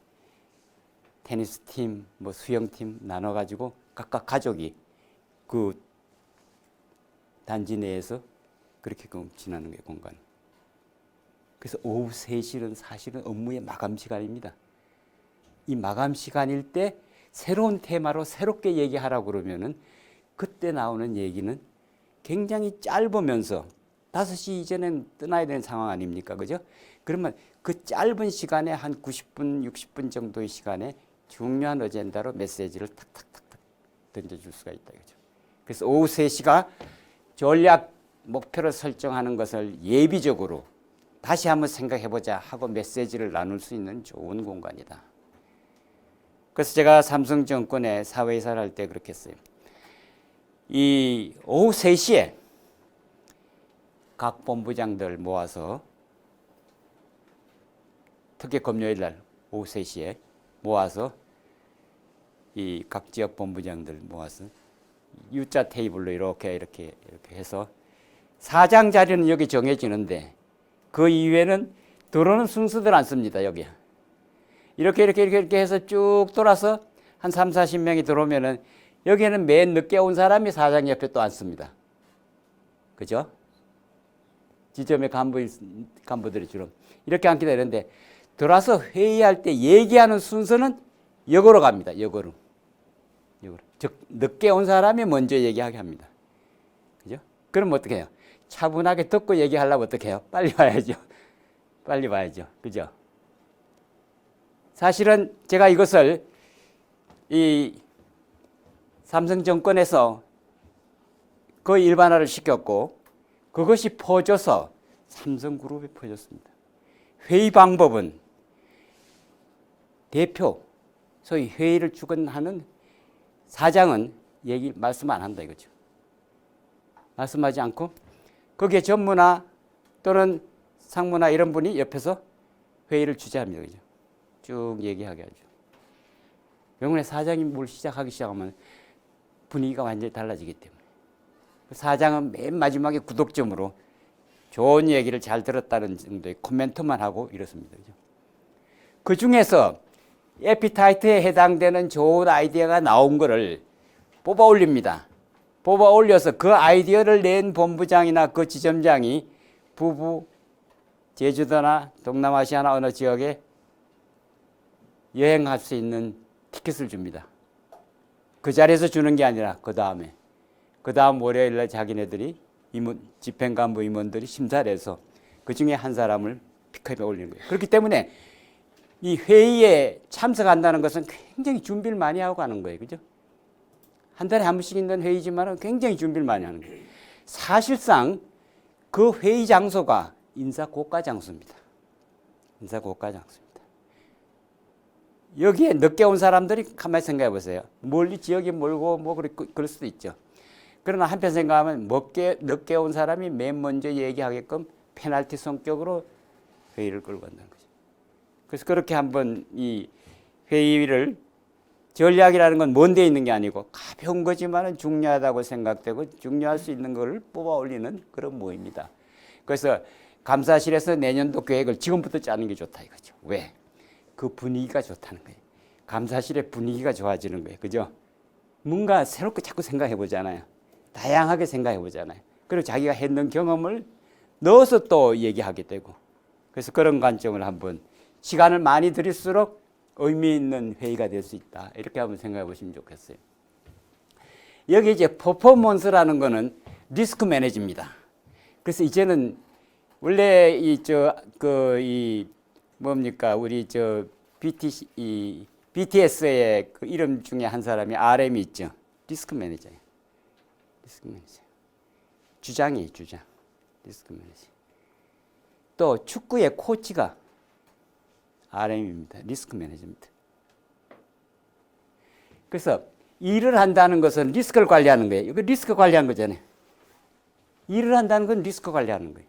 테니스팀, 뭐 수영팀 나눠가지고 각각 가족이 그 단지 내에서 그렇게 지나는 거예요, 공간. 그래서 오후 3시는 사실은 업무의 마감 시간입니다. 이 마감 시간일 때 새로운 테마로 새롭게 얘기하라고 그러면은 그때 나오는 얘기는 굉장히 짧으면서 5시 이전엔 떠나야 되는 상황 아닙니까? 그죠? 그러면 그 짧은 시간에 한 90분, 60분 정도의 시간에 중요한 어젠다로 메시지를 탁탁탁탁 던져줄 수가 있다. 그죠? 그래서 오후 3시가 전략 목표를 설정하는 것을 예비적으로 다시 한번 생각해보자 하고 메시지를 나눌 수 있는 좋은 공간이다. 그래서 제가 삼성증권에 사회이사를 할 때 그렇게 했어요. 이 오후 3시에 각 본부장들 모아서 특히 금요일 날 오후 3시에 모아서 이 각 지역 본부장들 모아서 U자 테이블로 이렇게 해서 사장 자리는 여기 정해지는데 그 이외에는 들어오는 순서들 안 씁니다. 여기 이렇게 해서 쭉 돌아서 한 3, 40명이 들어오면은 여기에는 맨 늦게 온 사람이 사장 옆에 또 앉습니다. 그죠? 지점의 간부들이 주로 이렇게 앉게 되는데 들어와서 회의할 때 얘기하는 순서는 역으로 갑니다. 역으로. 즉 늦게 온 사람이 먼저 얘기하게 합니다. 그죠? 그럼 어떻게 해요? 차분하게 듣고 얘기하려면 어떻게 해요? 빨리 와야죠. 빨리 와야죠. 그죠? 사실은 제가 이것을 이 삼성증권에서 거의 일반화를 시켰고 그것이 퍼져서 삼성그룹에 퍼졌습니다. 회의 방법은 대표, 소위 회의를 주관하는 사장은 말씀 안 한다 이거죠. 말씀하지 않고 거기에 전무나 또는 상무나 이런 분이 옆에서 회의를 주재합니다. 그죠? 쭉 얘기하게 하죠. 병원에 사장이 뭘 시작하면 분위기가 완전히 달라지기 때문에 사장은 맨 마지막에 구독점으로 좋은 얘기를 잘 들었다는 정도의 코멘트만 하고 이렇습니다. 그죠? 그 중에서 에피타이트에 해당되는 좋은 아이디어가 나온 거를 뽑아 올립니다. 뽑아 올려서 그 아이디어를 낸 본부장이나 그 지점장이 부부 제주도나 동남아시아나 어느 지역에 여행할 수 있는 티켓을 줍니다. 그 자리에서 주는 게 아니라 그 다음 월요일날 자기네들이 집행간부 임원들이 심사를 해서 그 중에 한 사람을 픽업해 올리는 거예요. 그렇기 때문에 이 회의에 참석한다는 것은 굉장히 준비를 많이 하고 가는 거예요. 그죠? 한 달에 한 번씩 있는 회의지만 굉장히 준비를 많이 하는 거예요. 사실상 그 회의 장소가 인사고가 장소입니다. 인사고가 장소입니다. 여기에 늦게 온 사람들이 가만히 생각해 보세요. 멀리 지역이 멀고 뭐 그럴 수도 있죠. 그러나 한편 생각하면 늦게 온 사람이 맨 먼저 얘기하게끔 페널티 성격으로 회의를 끌고 간다는 거죠. 그래서 그렇게 한번 이 회의를 전략이라는 건 먼 데 있는 게 아니고 가벼운 거지만 중요하다고 생각되고 중요할 수 있는 걸 뽑아 올리는 그런 모임입니다. 그래서 감사실에서 내년도 계획을 지금부터 짜는 게 좋다 이거죠. 왜? 그 분위기가 좋다는 거예요. 감사실의 분위기가 좋아지는 거예요. 그죠? 뭔가 새롭게 자꾸 생각해 보잖아요. 다양하게 생각해 보잖아요. 그리고 자기가 했는 경험을 넣어서 또 얘기하게 되고 그래서 그런 관점을 한번 시간을 많이 들일수록 의미 있는 회의가 될 수 있다. 이렇게 한번 생각해 보시면 좋겠어요. 여기 이제 퍼포먼스라는 거는 리스크 매니지입니다. 그래서 이제는 원래 우리 BTS의 그 이름 중에 한 사람이 RM이 있죠. 리스크 매니저예요. 리스크 매니저. 주장. 리스크 매니저. 또 축구의 코치가 RM입니다. 리스크 매니저입니다. 그래서 일을 한다는 것은 리스크를 관리하는 거예요. 이거 리스크 관리하는 거잖아요. 일을 한다는 건 리스크 관리하는 거예요.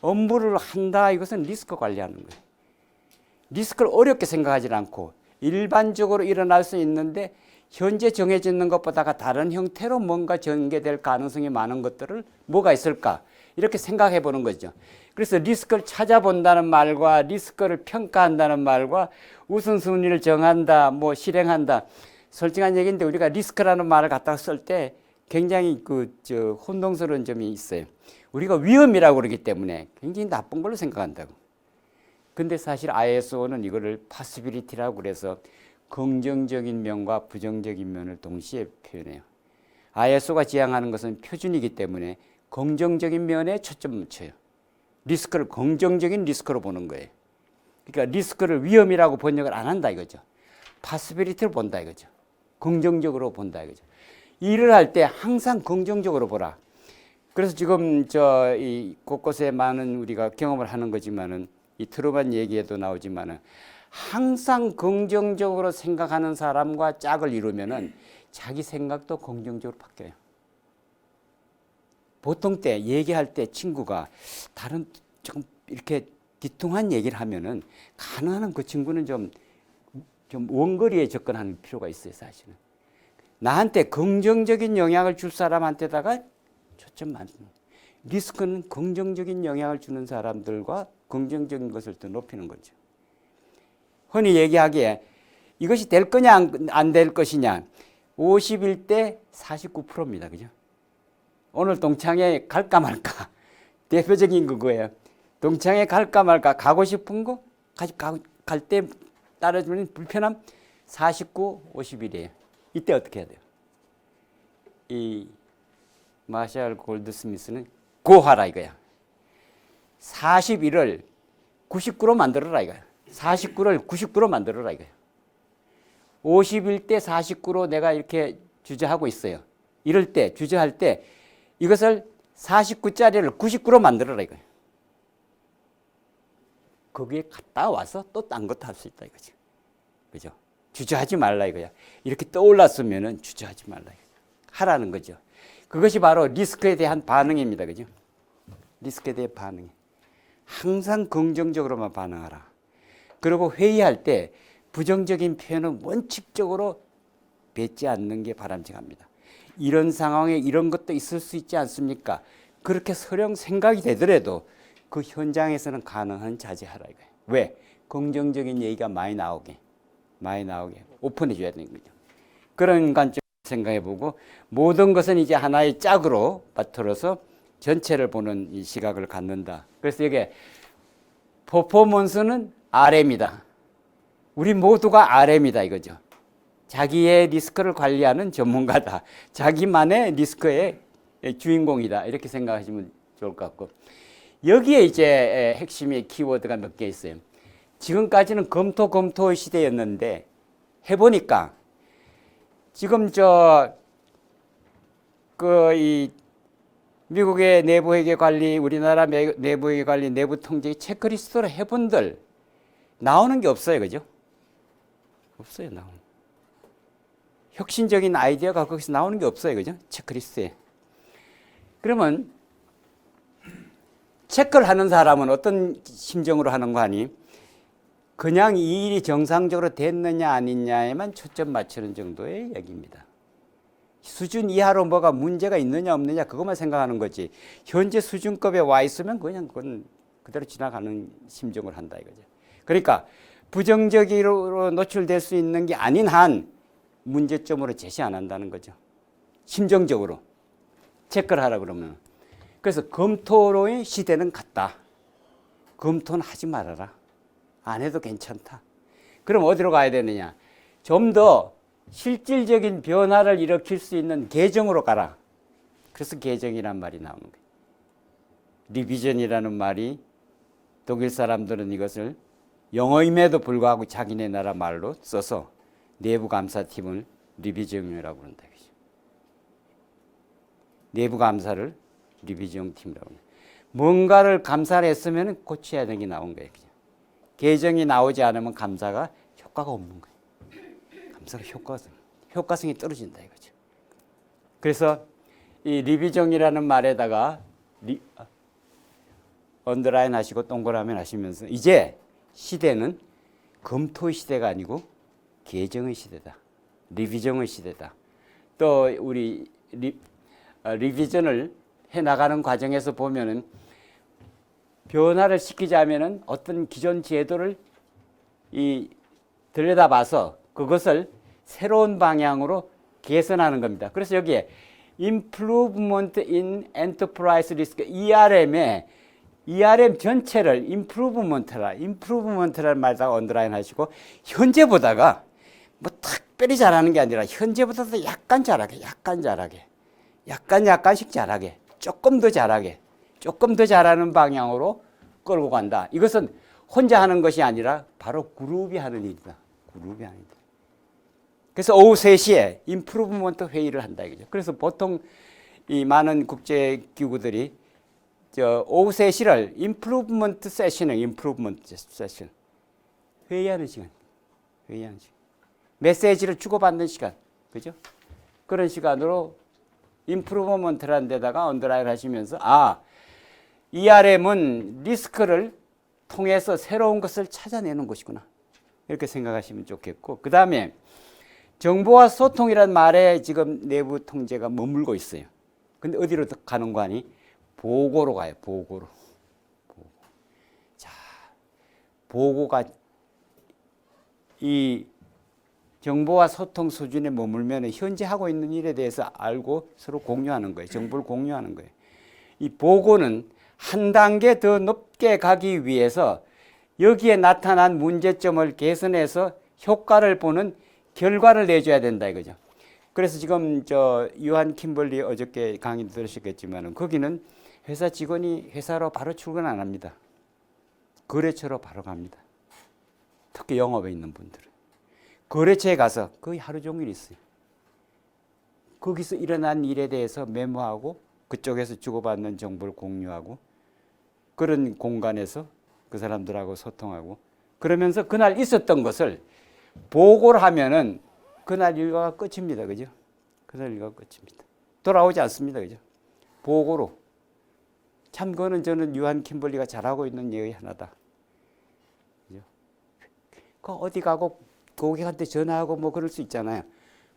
업무를 한다. 이것은 리스크 관리하는 거예요. 리스크를 어렵게 생각하지 않고 일반적으로 일어날 수 있는데 현재 정해져 있는 것보다가 다른 형태로 뭔가 전개될 가능성이 많은 것들을 뭐가 있을까 이렇게 생각해 보는 거죠. 그래서 리스크를 찾아본다는 말과 리스크를 평가한다는 말과 우선순위를 정한다, 뭐 실행한다. 솔직한 얘기인데 우리가 리스크라는 말을 갖다가 쓸 때 굉장히 혼동스러운 점이 있어요. 우리가 위험이라고 그러기 때문에 굉장히 나쁜 걸로 생각한다고. 근데 사실 ISO는 이거를 possibility라고 그래서 긍정적인 면과 부정적인 면을 동시에 표현해요. ISO가 지향하는 것은 표준이기 때문에 긍정적인 면에 초점을 맞춰요. 리스크를 긍정적인 리스크로 보는 거예요. 그러니까 리스크를 위험이라고 번역을 안 한다 이거죠. possibility를 본다 이거죠. 긍정적으로 본다 이거죠. 일을 할 때 항상 긍정적으로 보라. 그래서 지금 이 곳곳에 많은 우리가 경험을 하는 거지만은 이 트루먼 얘기에도 나오지만은 항상 긍정적으로 생각하는 사람과 짝을 이루면은 자기 생각도 긍정적으로 바뀌어요. 보통 때 얘기할 때 친구가 다른 조금 이렇게 뒤통한 얘기를 하면은 가능한 한 그 친구는 좀 원거리에 접근하는 필요가 있어요, 사실은. 나한테 긍정적인 영향을 줄 사람한테다가 초점 맞는. 리스크는 긍정적인 영향을 주는 사람들과 긍정적인 것을 더 높이는 거죠. 흔히 얘기하기에 이것이 될 거냐 안 될 것이냐 51대 49%입니다. 그죠? 오늘 동창회 갈까 말까 대표적인 그거예요. 동창회 갈까 말까 가고 싶은 거 갈 때 따라주면 불편함 49, 51이에요. 이때 어떻게 해야 돼요? 이 마샬 골드스미스는 고하라 이거야. 41을 99로 만들어라 이거야. 49를 99로 만들어라 이거야. 51대 49로 내가 이렇게 주저하고 있어요. 이럴 때 주저할 때 이것을 49짜리를 99로 만들어라 이거예요. 거기에 갔다 와서 또 딴 것도 할 수 있다 이거죠. 그죠? 주저하지 말라 이거야. 이렇게 떠올랐으면은 주저하지 말라 이거야. 하라는 거죠. 그것이 바로 리스크에 대한 반응입니다. 그죠? 리스크에 대한 반응. 항상 긍정적으로만 반응하라. 그리고 회의할 때 부정적인 표현은 원칙적으로 뱉지 않는 게 바람직합니다. 이런 상황에 이런 것도 있을 수 있지 않습니까? 그렇게 설령 생각이 되더라도 그 현장에서는 가능한 자제하라 이거예요. 왜? 긍정적인 얘기가 많이 나오게 오픈해 줘야 되는 거죠. 그런 관점을 생각해보고 모든 것은 이제 하나의 짝으로 맞들어서 전체를 보는 이 시각을 갖는다. 그래서 이게 퍼포먼스는 RM이다. 우리 모두가 RM이다 이거죠. 자기의 리스크를 관리하는 전문가다. 자기만의 리스크의 주인공이다. 이렇게 생각하시면 좋을 것 같고 여기에 이제 핵심의 키워드가 몇 개 있어요. 지금까지는 검토의 시대였는데 해보니까 지금 이 미국의 내부회계 관리, 우리나라 내부회계 관리, 내부 통제 체크리스트로 해본들 나오는 게 없어요, 그죠? 없어요, 나오는. 혁신적인 아이디어가 거기서 나오는 게 없어요, 그죠? 체크리스트에. 그러면 체크를 하는 사람은 어떤 심정으로 하는 거 아니? 그냥 이 일이 정상적으로 됐느냐 아니냐에만 초점 맞추는 정도의 얘기입니다. 수준 이하로 뭐가 문제가 있느냐 없느냐 그것만 생각하는 거지. 현재 수준급에 와 있으면 그냥 그건 그대로 지나가는 심정을 한다 이거죠. 그러니까 부정적으로 노출될 수 있는 게 아닌 한 문제점으로 제시 안 한다는 거죠. 심정적으로 체크를 하라 그러면. 그래서 검토로의 시대는 갔다. 검토는 하지 말아라. 안 해도 괜찮다. 그럼 어디로 가야 되느냐? 좀 더 실질적인 변화를 일으킬 수 있는 개정으로 가라. 그래서 개정이란 말이 나오는 거예요. 리비전이라는 말이 독일 사람들은 이것을 영어임에도 불구하고 자기네 나라 말로 써서 내부 감사팀을 리비전이라고 그런다. 내부 감사를 리비전 팀이라고 합니다. 뭔가를 감사를 했으면 고쳐야 되는 게 나온 거예요. 그냥. 개정이 나오지 않으면 감사가 효과가 없는 거예요. 감사가 효과성이 떨어진다 이거죠. 그래서 이 리비정이라는 말에다가 언더라인 하시고 동그라미 하시면서 이제 시대는 검토의 시대가 아니고 개정의 시대다. 리비정의 시대다. 또 우리 리비전을 해나가는 과정에서 보면은 변화를 시키자면은 어떤 기존 제도를 들여다봐서 그것을 새로운 방향으로 개선하는 겁니다. 그래서 여기에 Improvement in Enterprise Risk ERM 전체를 improvement라는 말다가 언더라인 하시고 현재보다가 뭐 특별히 잘하는 게 아니라 현재보다도 약간 약간씩 잘하게 조금 더 잘하는 방향으로 끌고 간다. 이것은 혼자 하는 것이 아니라 바로 그룹이 하는 일이다. 그래서 오후 3시에 임프루브먼트 회의를 한다 이거죠. 그래서 보통 이 많은 국제 기구들이 오후 3시를 임프루브먼트 세션이에요. 회의하는 시간. 메시지를 주고받는 시간. 그죠? 그런 시간으로 임프루브먼트라는 데다가 언더라인 하시면서 ERM은 리스크를 통해서 새로운 것을 찾아내는 것이구나. 이렇게 생각하시면 좋겠고, 그 다음에 정보와 소통이라는 말에 지금 내부 통제가 머물고 있어요. 근데 어디로 가는 거 아니? 보고로 가요. 보고. 자, 보고가 이 정보와 소통 수준에 머물면 현재 하고 있는 일에 대해서 알고 서로 공유하는 거예요. 정보를 공유하는 거예요. 이 보고는 한 단계 더 높게 가기 위해서 여기에 나타난 문제점을 개선해서 효과를 보는 결과를 내줘야 된다 이거죠. 그래서 지금 유한 킴벌리 어저께 강의 들으셨겠지만 거기는 회사 직원이 회사로 바로 출근 안 합니다. 거래처로 바로 갑니다. 특히 영업에 있는 분들은. 거래처에 가서 거의 하루 종일 있어요. 거기서 일어난 일에 대해서 메모하고 그쪽에서 주고받는 정보를 공유하고 그런 공간에서 그 사람들하고 소통하고 그러면서 그날 있었던 것을 보고를 하면은 그날 일과가 끝입니다. 그죠? 그날 일과가 끝입니다. 돌아오지 않습니다. 그죠? 보고로. 참 그거는 저는 유한 킴벌리가 잘하고 있는 예의 하나다. 그죠? 그 어디 가고 고객한테 전화하고 뭐 그럴 수 있잖아요.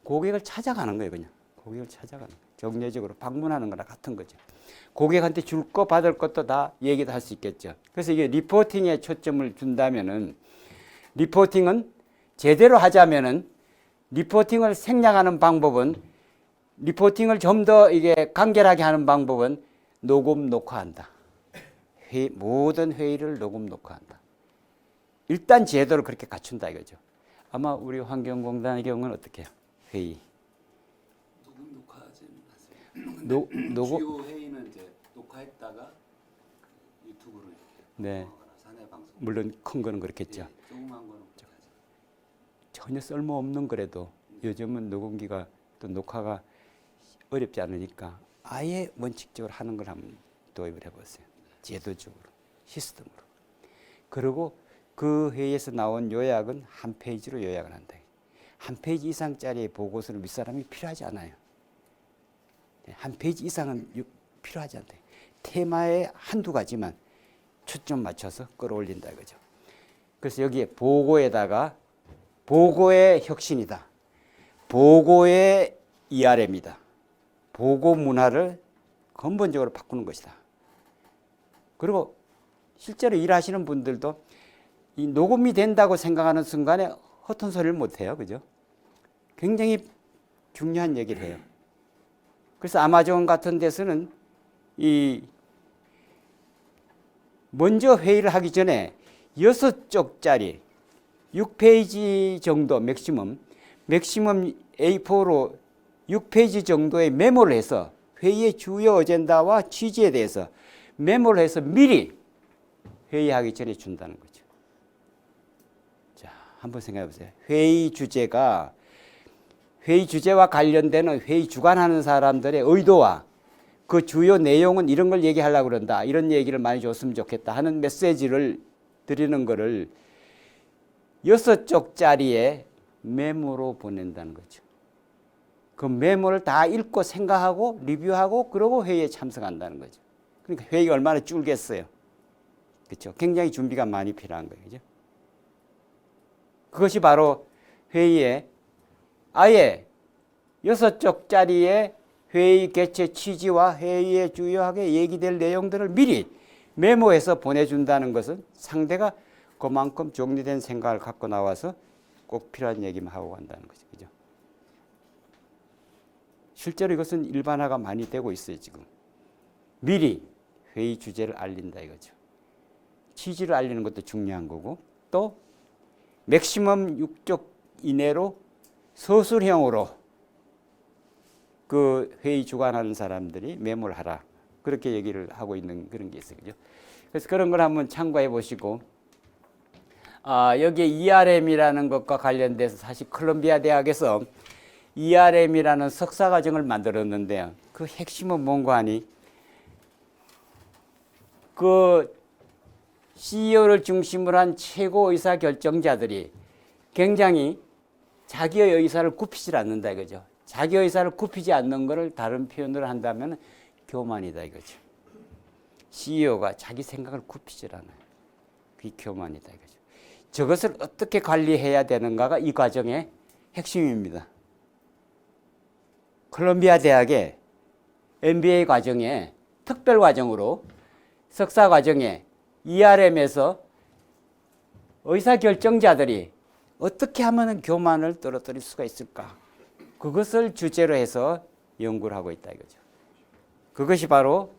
고객을 찾아가는 거예요, 그냥. 고객을 찾아가는 거예요. 정례적으로 방문하는 거나 같은 거죠. 고객한테 줄 거 받을 것도 다 얘기도 할 수 있겠죠. 그래서 이게 리포팅에 초점을 준다면은 리포팅은 제대로 하자면은 리포팅을 생략하는 방법은 리포팅을 좀 더 이게 간결하게 하는 방법은 녹음 녹화한다. 모든 회의를 녹음 녹화한다. 일단 제도를 그렇게 갖춘다 이거죠. 아마 우리 환경공단의 경우는 어떻게 해요? 회의. 녹음 녹화하지는 않습니다. 녹음 주요 회의는 이제 녹화했다가 유튜브로 네. 사내 방송. 물론 큰 거는 그렇겠죠. 예, 조그만 거는 못하죠. 전혀 쓸모없는 거라도 요즘은 녹음기가 또 녹화가 어렵지 않으니까 아예 원칙적으로 하는 걸 한번 도입을 해보세요. 제도적으로, 시스템으로. 그리고 그 회의에서 나온 요약은 한 페이지로 요약을 한다. 한 페이지 이상짜리 보고서는 윗사람이 필요하지 않아요. 한 페이지 이상은 필요하지 않다. 테마에 한두 가지만 초점 맞춰서 끌어올린다 이거죠. 그래서 여기에 보고에다가 보고의 혁신이다. 보고의 ERM이다. 보고 문화를 근본적으로 바꾸는 것이다. 그리고 실제로 일하시는 분들도 이 녹음이 된다고 생각하는 순간에 허튼 소리를 못해요. 그죠? 굉장히 중요한 얘기를 해요. 그래서 아마존 같은 데서는 먼저 회의를 하기 전에 6쪽짜리 6페이지 정도 맥시멈 A4로 6페이지 정도의 메모를 해서 회의의 주요 어젠다와 취지에 대해서 메모를 해서 미리 회의하기 전에 준다는 거죠. 자, 한번 생각해 보세요. 회의 주제와 관련되는 회의 주관하는 사람들의 의도와 그 주요 내용은 이런 걸 얘기하려고 그런다. 이런 얘기를 많이 줬으면 좋겠다 하는 메시지를 드리는 거를 6쪽짜리의 메모로 보낸다는 거죠. 그 메모를 다 읽고 생각하고 리뷰하고 그러고 회의에 참석한다는 거죠. 그러니까 회의가 얼마나 줄겠어요. 그렇죠? 굉장히 준비가 많이 필요한 거예요. 그죠? 그것이 바로 회의에 아예 6쪽짜리의 회의 개최 취지와 회의에 주요하게 얘기될 내용들을 미리 메모해서 보내준다는 것은 상대가 그만큼 정리된 생각을 갖고 나와서 꼭 필요한 얘기만 하고 간다는 거죠. 그죠? 실제로 이것은 일반화가 많이 되고 있어요, 지금. 미리 회의 주제를 알린다 이거죠. 취지를 알리는 것도 중요한 거고, 또 맥시멈 6쪽 이내로 서술형으로 그 회의 주관하는 사람들이 메모를 하라. 그렇게 얘기를 하고 있는 그런 게 있어요. 그죠? 그래서 그런 걸 한번 참고해 보시고, 여기에 ERM이라는 것과 관련돼서 사실 콜롬비아 대학에서 ERM이라는 석사과정을 만들었는데요. 그 핵심은 뭔가 하니, 그 CEO를 중심으로 한 최고 의사 결정자들이 굉장히 자기의 의사를 굽히질 않는다 이거죠. 자기 의사를 굽히지 않는 것을 다른 표현으로 한다면 교만이다 이거죠. CEO가 자기 생각을 굽히질 않아요. 그게 교만이다 이거죠. 저것을 어떻게 관리해야 되는가가 이 과정의 핵심입니다. 콜롬비아 대학의 MBA 과정에 특별 과정으로 석사 과정에 ERM에서 의사결정자들이 어떻게 하면 교만을 떨어뜨릴 수가 있을까? 그것을 주제로 해서 연구를 하고 있다 이거죠. 그것이 바로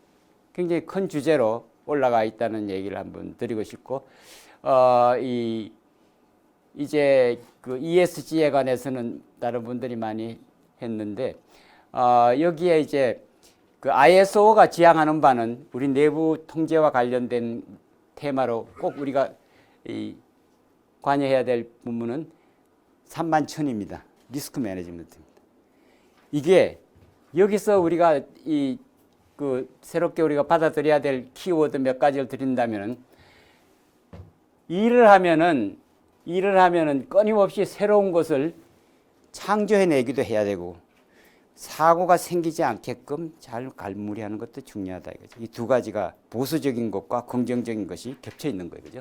굉장히 큰 주제로 올라가 있다는 얘기를 한번 드리고 싶고, 이제 그 ESG에 관해서는 다른 분들이 많이 했는데, 여기에 이제 그 ISO가 지향하는 바는 우리 내부 통제와 관련된 테마로 꼭 우리가 관여해야 될 부분은 31,000입니다. 리스크 매니지먼트입니다. 이게 여기서 우리가 새롭게 우리가 받아들여야 될 키워드 몇 가지를 드린다면은, 일을 하면은 끊임없이 새로운 것을 창조해내기도 해야 되고, 사고가 생기지 않게끔 잘 관리하는 것도 중요하다 이거죠. 이 두 가지가 보수적인 것과 긍정적인 것이 겹쳐 있는 거예요. 그죠?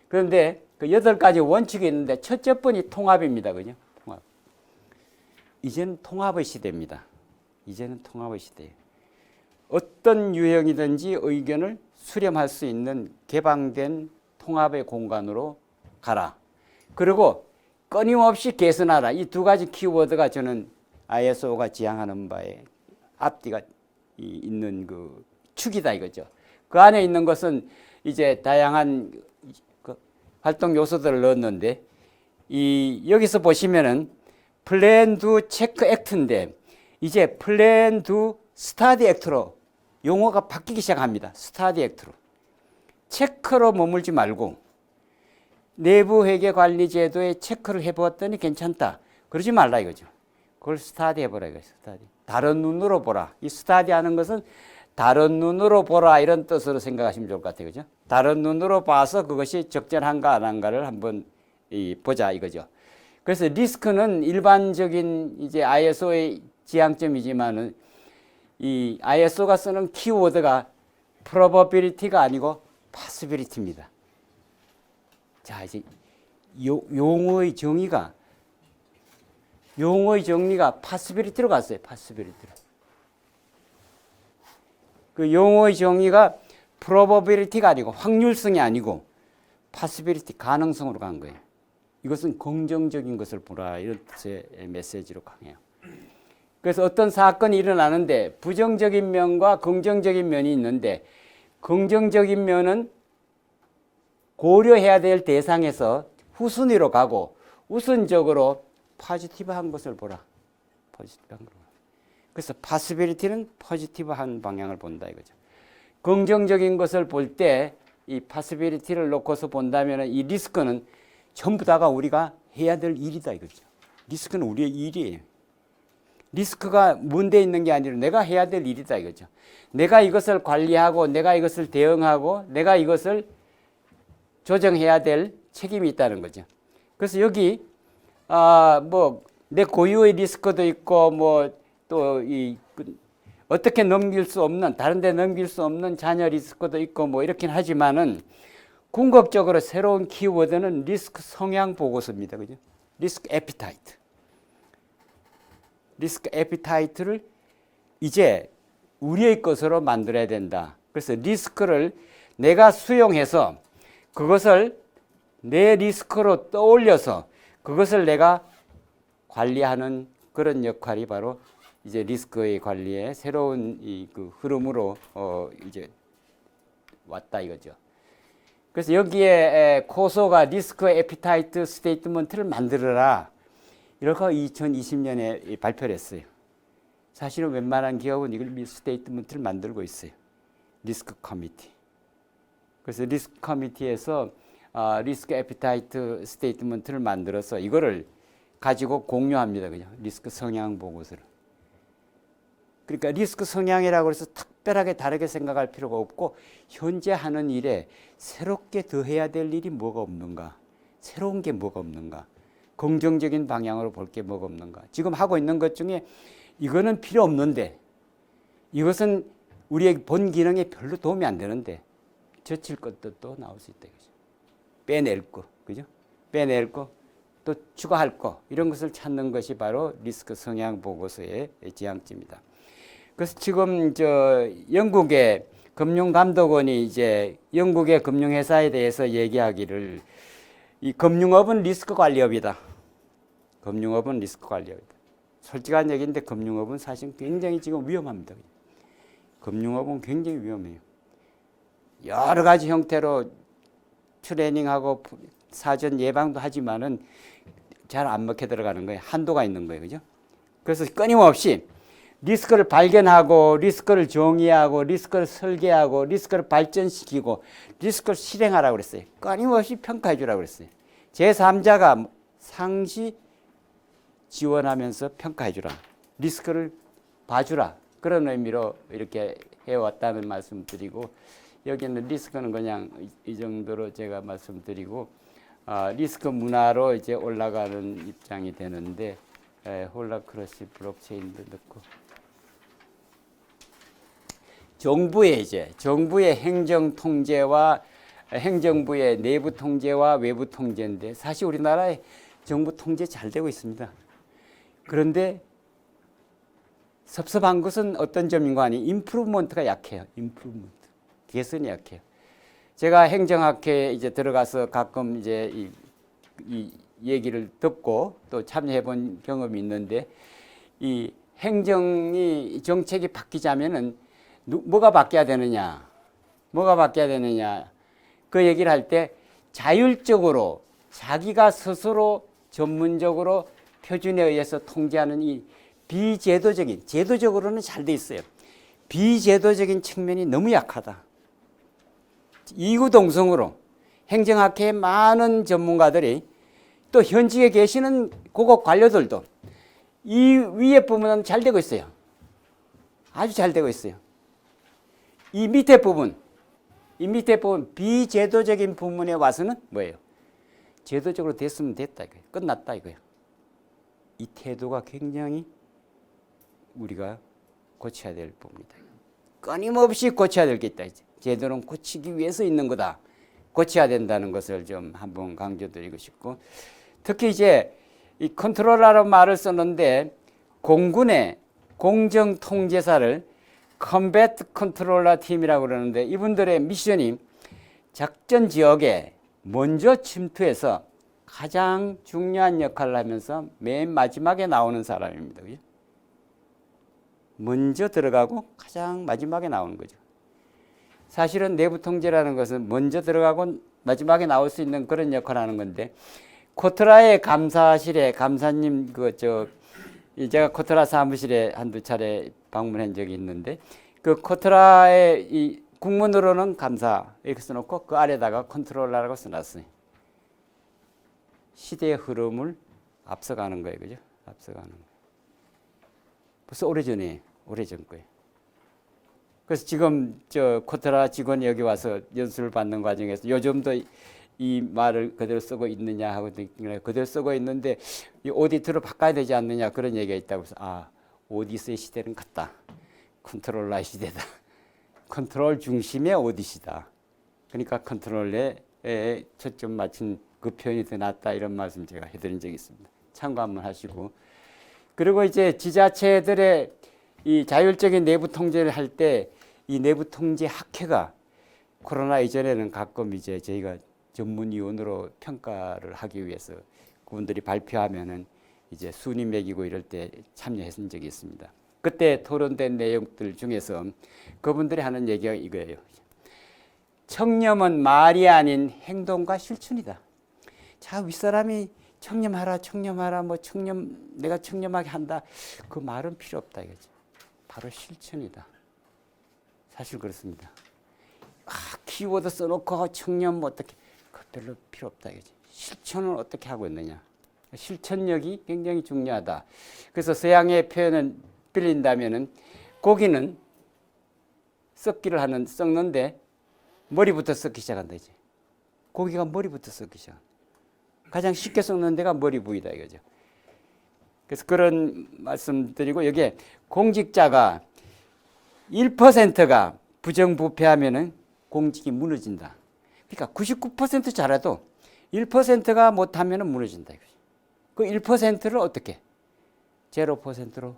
그런데 그 8가지 원칙이 있는데 첫째 번이 통합입니다. 그죠? 통합. 이제는 통합의 시대입니다. 이제는 통합의 시대예요. 어떤 유형이든지 의견을 수렴할 수 있는 개방된 통합의 공간으로 가라. 그리고 끊임없이 개선하라. 이 두 가지 키워드가 저는 ISO가 지향하는 바에 앞뒤가 있는 그 축이다 이거죠. 그 안에 있는 것은 이제 다양한 그 활동 요소들을 넣었는데, 여기서 보시면은 플랜 두 체크 액트인데, 이제 플랜 두 스타디 액트로 용어가 바뀌기 시작합니다. 스타디 액트로. 체크로 머물지 말고 내부 회계 관리 제도에 체크를 해보았더니 괜찮다. 그러지 말라 이거죠. 그걸 스타디 해보라 이거죠. 스타디. 다른 눈으로 보라. 이 스타디 하는 것은 다른 눈으로 보라 이런 뜻으로 생각하시면 좋을 것 같아요. 그죠? 다른 눈으로 봐서 그것이 적절한가 안 한가를 한번 보자 이거죠. 그래서 리스크는 일반적인 이제 ISO의 지향점이지만은, 이 ISO가 쓰는 키워드가 probability가 아니고 possibility입니다. 자, 이제 용어의 정의가 possibility로 갔어요. possibility로. 그 용어의 정의가 probability가 아니고 확률성이 아니고 possibility, 가능성으로 간 거예요. 이것은 긍정적인 것을 보라 이런 뜻의 메시지로 강해요. 그래서 어떤 사건이 일어나는데 부정적인 면과 긍정적인 면이 있는데, 긍정적인 면은 고려해야 될 대상에서 후순위로 가고 우선적으로 포지티브한 것을 보라. 포지티브한 걸 보라. 그래서 possibility는 포지티브한 방향을 본다 이거죠. 긍정적인 것을 볼 때 이 possibility를 놓고서 본다면 이 리스크는 전부 다가 우리가 해야 될 일이다 이거죠. 리스크는 우리의 일이에요. 리스크가 문제 있는 게 아니라 내가 해야 될 일이다 이거죠. 내가 이것을 관리하고 내가 이것을 대응하고 내가 이것을 조정해야 될 책임이 있다는 거죠. 그래서 여기 내 고유의 리스크도 있고 또 어떻게 넘길 수 없는, 다른 데 넘길 수 없는 자녀 리스크도 있고 이렇긴 하지만은, 궁극적으로 새로운 키워드는 리스크 성향 보고서입니다. 그죠? 리스크 에피타이트. 리스크 에피타이트를 이제 우리의 것으로 만들어야 된다. 그래서 리스크를 내가 수용해서 그것을 내 리스크로 떠올려서 그것을 내가 관리하는 그런 역할이 바로 이제 리스크의 관리의 새로운 그 흐름으로 이제 왔다 이거죠. 그래서 여기에 코소가 리스크 에피타이트 스테이트먼트를 만들어라. 이렇게 2020년에 발표를 했어요. 사실은 웬만한 기업은 이걸 스테이트먼트를 만들고 있어요. 리스크 커미티. 그래서 리스크 커미티에서 리스크 에피타이트 스테이트먼트를 만들어서 이거를 가지고 공유합니다. 그냥 리스크 성향 보고서를. 그러니까 리스크 성향이라고 해서 특별하게 다르게 생각할 필요가 없고 현재 하는 일에 새롭게 더해야 될 일이 뭐가 없는가, 새로운 게 뭐가 없는가, 긍정적인 방향으로 볼 게 뭐가 없는가. 지금 하고 있는 것 중에 이거는 필요 없는데 이것은 우리의 본 기능에 별로 도움이 안 되는데 젖힐 것도 또 나올 수 있다. 그죠? 빼낼 거, 그죠? 빼낼 거, 또 추가할 거 이런 것을 찾는 것이 바로 리스크 성향 보고서의 지향점입니다. 그래서 지금 영국의 금융감독원이 이제 영국의 금융회사에 대해서 얘기하기를 이 금융업은 리스크 관리업이다. 금융업은 리스크 관리업이다. 솔직한 얘기인데 금융업은 사실 굉장히 지금 위험합니다. 금융업은 굉장히 위험해요. 여러 가지 형태로 트레이닝하고 사전 예방도 하지만은 잘 안 먹혀 들어가는 거예요. 한도가 있는 거예요. 그죠? 그래서 끊임없이 리스크를 발견하고 리스크를 정의하고 리스크를 설계하고 리스크를 발전시키고 리스크를 실행하라고 그랬어요. 끊임없이 평가해 주라고 그랬어요. 제3자가 상시 지원하면서 평가해 주라. 리스크를 봐주라. 그런 의미로 이렇게 해왔다는 말씀드리고 여기는 리스크는 그냥 이 정도로 제가 말씀드리고 리스크 문화로 이제 올라가는 입장이 되는데 홀라크러시 블록체인도 넣고 정부의 행정 통제와 행정부의 내부 통제와 외부 통제인데 사실 우리나라의 정부 통제 잘 되고 있습니다. 그런데 섭섭한 것은 어떤 점인가 하니 임프루먼트가 약해요. 임프루먼트. 개선이 약해요. 제가 행정학회에 이제 들어가서 가끔 이제 이 얘기를 듣고 또 참여해 본 경험이 있는데 이 행정이 정책이 바뀌자면은 뭐가 바뀌어야 되느냐? 뭐가 바뀌어야 되느냐? 그 얘기를 할 때 자율적으로 자기가 스스로 전문적으로 표준에 의해서 통제하는 이 비제도적인, 제도적으로는 잘 돼 있어요. 비제도적인 측면이 너무 약하다. 이구동성으로 행정학회의 많은 전문가들이 또 현직에 계시는 고급 관료들도 이 위에 부분은 잘 되고 있어요. 아주 잘 되고 있어요. 이 밑에 부분 비제도적인 부분에 와서는 뭐예요? 제도적으로 됐으면 됐다 이거예요. 끝났다 이거예요. 이 태도가 굉장히 우리가 고쳐야 될 부분이다. 끊임없이 고쳐야 될 게 있다. 제도는 고치기 위해서 있는 거다. 고쳐야 된다는 것을 좀 한번 강조드리고 싶고 특히 이제 이 컨트롤러라는 말을 썼는데 공군의 공정통제사를 컴배트 컨트롤러 팀이라고 그러는데 이분들의 미션이 작전 지역에 먼저 침투해서 가장 중요한 역할을 하면서 맨 마지막에 나오는 사람입니다. 그죠? 먼저 들어가고 가장 마지막에 나오는 거죠. 사실은 내부 통제라는 것은 먼저 들어가고 마지막에 나올 수 있는 그런 역할을 하는 건데 코트라의 감사실에 감사님 제가 코트라 사무실에 한두 차례 방문한 적이 있는데 그 코트라의 이 국문으로는 감사 이렇게 써놓고 그 아래다가 컨트롤러라고 써놨어요. 시대의 흐름을 앞서가는 거예요, 그죠? 앞서가는 거예요. 벌써 오래전 거예요. 그래서 지금 코트라 직원이 여기 와서 연수를 받는 과정에서 요즘도 이 말을 그대로 쓰고 있느냐 하고 그대로 쓰고 있는데 이 오디트로 바꿔야 되지 않느냐 그런 얘기가 있다고 해서 오디스의 시대는 갔다. 컨트롤러의 시대다. 컨트롤 중심의 오디시다. 그러니까 컨트롤의 초점 맞춘 그 표현이 더 낫다 이런 말씀 제가 해드린 적이 있습니다. 참고 한번 하시고 그리고 이제 지자체들의 이 자율적인 내부 통제를 할 때 이 내부 통제 학회가 코로나 이전에는 가끔 이제 저희가 전문위원으로 평가를 하기 위해서 그분들이 발표하면은 이제 순위 매기고 이럴 때 참여했던 적이 있습니다. 그때 토론된 내용들 중에서 그분들이 하는 얘기가 이거예요. 청렴은 말이 아닌 행동과 실천이다. 자, 윗사람이 청렴하라, 청렴하라, 뭐 내가 청렴하게 한다. 그 말은 필요 없다 이거죠. 바로 실천이다. 사실 그렇습니다. 키워드 써놓고 청렴 뭐 어떻게 그 별로 필요 없다 이거지. 실천은 어떻게 하고 있느냐. 실천력이 굉장히 중요하다. 그래서 서양의 표현은 빌린다면은 고기는 썩는데 머리부터 썩기 시작한다 이제. 고기가 머리부터 썩기 시작. 가장 쉽게 썩는 데가 머리 부위다 이거죠. 그래서 그런 말씀드리고 여기에 공직자가 1%가 부정부패하면은 공직이 무너진다. 그러니까 99% 잘해도 1%가 못하면은 무너진다 이거죠. 그 1%를 어떻게 0%로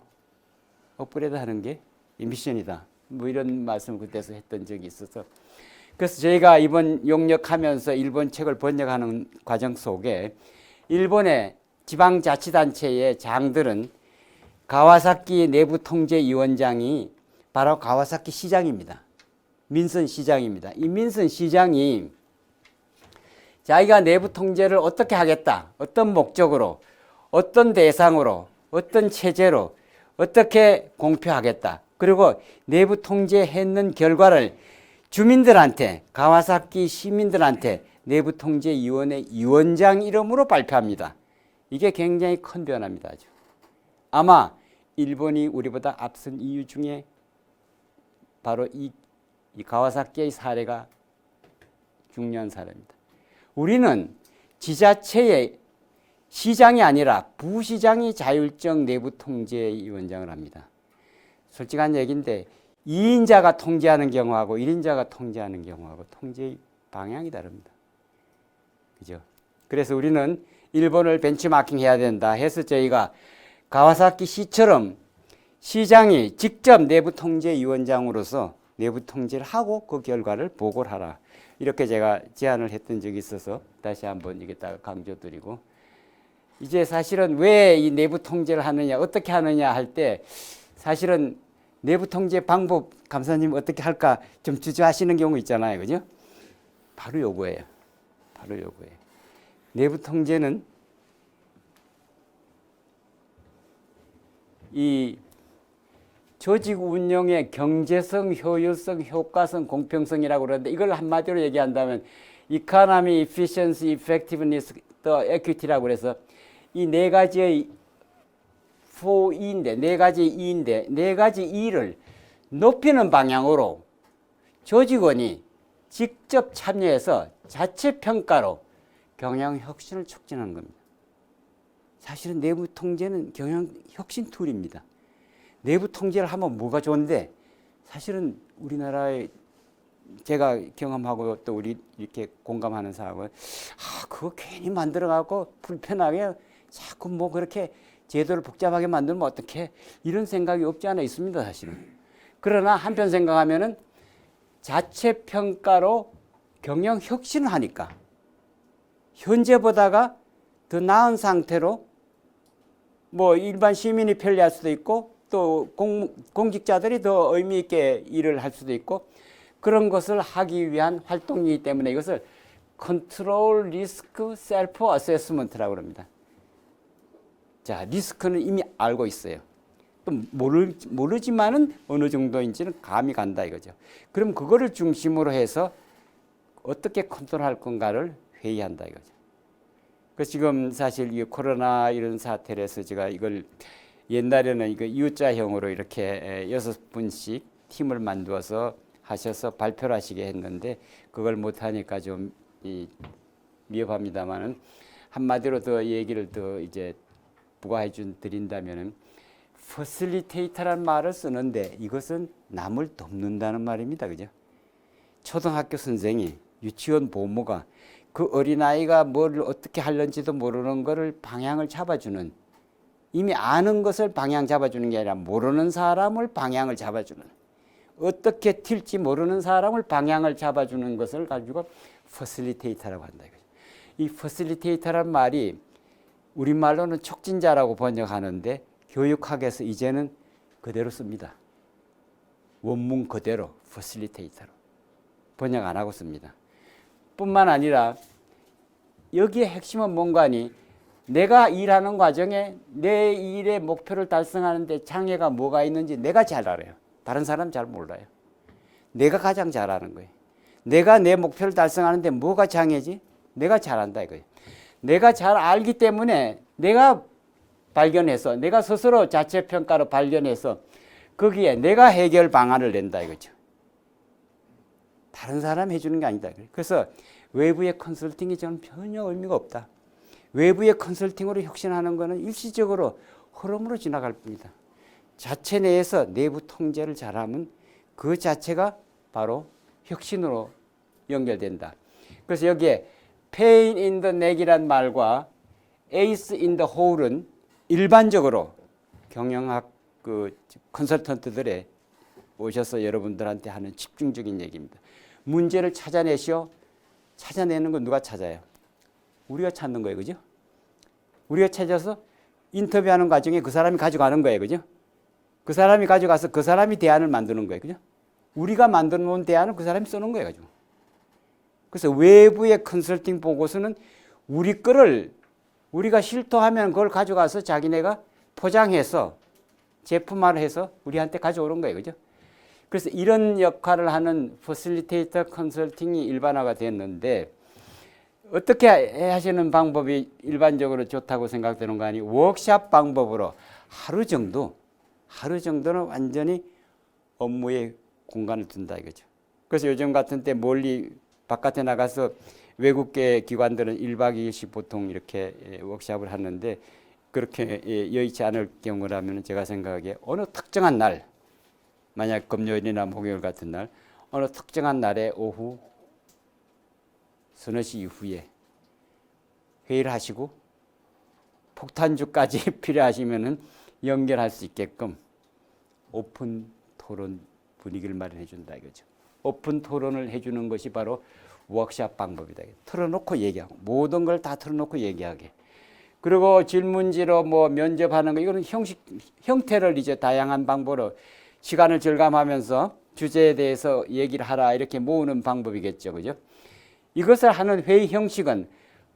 업그레이드 하는 게 이 미션이다. 뭐 이런 말씀을 그때서 했던 적이 있어서 그래서 저희가 이번 용역하면서 일본 책을 번역하는 과정 속에 일본의 지방자치단체의 장들은 가와사키 내부통제위원장이 바로 가와사키 시장입니다. 민선 시장입니다. 이 민선 시장이 자기가 내부 통제를 어떻게 하겠다, 어떤 목적으로, 어떤 대상으로, 어떤 체제로 어떻게 공표하겠다. 그리고 내부 통제했는 결과를 주민들한테, 가와사키 시민들한테 내부통제위원회 위원장 이름으로 발표합니다. 이게 굉장히 큰 변화입니다. 아주. 아마 일본이 우리보다 앞선 이유 중에 바로 이 가와사키의 사례가 중요한 사례입니다. 우리는 지자체의 시장이 아니라 부시장이 자율적 내부통제위원장을 합니다. 솔직한 얘기인데 2인자가 통제하는 경우하고 1인자가 통제하는 경우하고 통제의 방향이 다릅니다. 그죠? 그래서 우리는 일본을 벤치마킹 해야 된다 해서 저희가 가와사키 시처럼 시장이 직접 내부통제위원장으로서 내부통제를 하고 그 결과를 보고를 하라. 이렇게 제가 제안을 했던 적이 있어서 다시 한번 이게다가 강조드리고 이제 사실은 왜 이 내부통제를 하느냐 어떻게 하느냐 할 때 사실은 내부통제 방법 감사님 어떻게 할까 좀 주저하시는 경우 있잖아요. 그죠? 바로 요거예요. 바로 요거예요. 내부통제는 이 조직 운영의 경제성, 효율성, 효과성, 공평성이라고 그러는데 이걸 한마디로 얘기한다면 economy, efficiency, effectiveness, 또 equity라고 그래서 이 네 가지의 4E인데 네 가지 E인데 네 가지 E를 높이는 방향으로 조직원이 직접 참여해서 자체 평가로 경영 혁신을 촉진하는 겁니다. 사실은 내부 통제는 경영 혁신 툴입니다. 내부 통제를 하면 뭐가 좋은데 사실은 우리나라에 제가 경험하고 또 우리 이렇게 공감하는 사람은 그거 괜히 만들어 갖고 불편하게 자꾸 뭐 그렇게 제도를 복잡하게 만들면 어떡해 이런 생각이 없지 않아 있습니다. 사실은. 그러나 한편 생각하면은 자체 평가로 경영 혁신을 하니까 현재보다가 더 나은 상태로 뭐 일반 시민이 편리할 수도 있고 또 공직자들이 더 의미 있게 일을 할 수도 있고 그런 것을 하기 위한 활동이기 때문에 이것을 컨트롤 리스크 셀프 어세스먼트라고 합니다. 자, 리스크는 이미 알고 있어요. 또 모르지만은 어느 정도인지는 감이 간다 이거죠. 그럼 그거를 중심으로 해서 어떻게 컨트롤할 건가를 회의한다 이거죠. 그래서 지금 사실 이 코로나 이런 사태를 해서 제가 이걸 옛날에는 이거 U자형으로 이렇게 6분씩 팀을 만들어서 하셔서 발표를 하시게 했는데 그걸 못하니까 좀 위협합니다만은 한마디로 더 얘기를 더 이제 부과해 드린다면은 퍼실리테이터라는 말을 쓰는데 이것은 남을 돕는다는 말입니다. 그죠? 초등학교 선생이 유치원 보모가 그 어린아이가 뭘 어떻게 하려는지도 모르는 거를 방향을 잡아주는, 이미 아는 것을 방향 잡아주는 게 아니라 모르는 사람을 방향을 잡아주는, 어떻게 튈지 모르는 사람을 방향을 잡아주는 것을 가지고 퍼실리테이터라고 한다. 이 퍼실리테이터란 말이 우리말로는 촉진자라고 번역하는데 교육학에서 이제는 그대로 씁니다. 원문 그대로 퍼실리테이터로 번역 안 하고 씁니다. 뿐만 아니라 여기에 핵심은 뭔가니 내가 일하는 과정에 내 일의 목표를 달성하는데 장애가 뭐가 있는지 내가 잘 알아요. 다른 사람 잘 몰라요. 내가 가장 잘 아는 거예요. 내가 내 목표를 달성하는데 뭐가 장애지? 내가 잘 안다 이거예요. 내가 잘 알기 때문에 내가 발견해서 내가 스스로 자체평가로 발견해서 거기에 내가 해결 방안을 낸다 이거죠. 다른 사람이 해주는 게 아니다. 그래서 외부의 컨설팅이 저는 전혀 의미가 없다. 외부의 컨설팅으로 혁신하는 것은 일시적으로 흐름으로 지나갈 뿐이다. 자체 내에서 내부 통제를 잘하면 그 자체가 바로 혁신으로 연결된다. 그래서 여기에 pain in the neck이란 말과 ace in the hole은 일반적으로 경영학 그 컨설턴트들에 오셔서 여러분들한테 하는 집중적인 얘기입니다. 문제를 찾아내시오. 찾아내는 건 누가 찾아요? 우리가 찾는 거예요. 그죠? 우리가 찾아서 인터뷰하는 과정에 그 사람이 가져가는 거예요. 그죠? 그 사람이 가져가서 그 사람이 대안을 만드는 거예요. 그죠? 우리가 만들어 놓은 대안을 그 사람이 쓰는 거예요. 가지고. 그래서 외부의 컨설팅 보고서는 우리 거를 우리가 실토하면 그걸 가져가서 자기네가 포장해서 제품화해서 우리한테 가져오는 거예요. 그죠? 그래서 이런 역할을 하는 퍼실리테이터 컨설팅이 일반화가 됐는데 어떻게 하시는 방법이 일반적으로 좋다고 생각되는 거 아니에요? 워크샵 방법으로 하루 정도는 완전히 업무에 공간을 둔다 이거죠. 그래서 요즘 같은 때 멀리 바깥에 나가서 외국계 기관들은 1박 2일씩 보통 이렇게 워크샵을 하는데 그렇게 여의치 않을 경우라면 제가 생각하기에 어느 특정한 날, 만약 금요일이나 목요일 같은 날, 어느 특정한 날에 오후 서너 시 이후에 회의를 하시고 폭탄주까지 필요하시면은 연결할 수 있게끔 오픈 토론 분위기를 마련해 준다 이거죠. 오픈 토론을 해주는 것이 바로 워크샵 방법이다. 털어놓고 얘기하고 모든 걸 다 털어놓고 얘기하게. 그리고 질문지로 뭐 면접하는 거 이거는 형태를 이제 다양한 방법으로 시간을 절감하면서 주제에 대해서 얘기를 하라 이렇게 모으는 방법이겠죠, 그죠? 이것을 하는 회의 형식은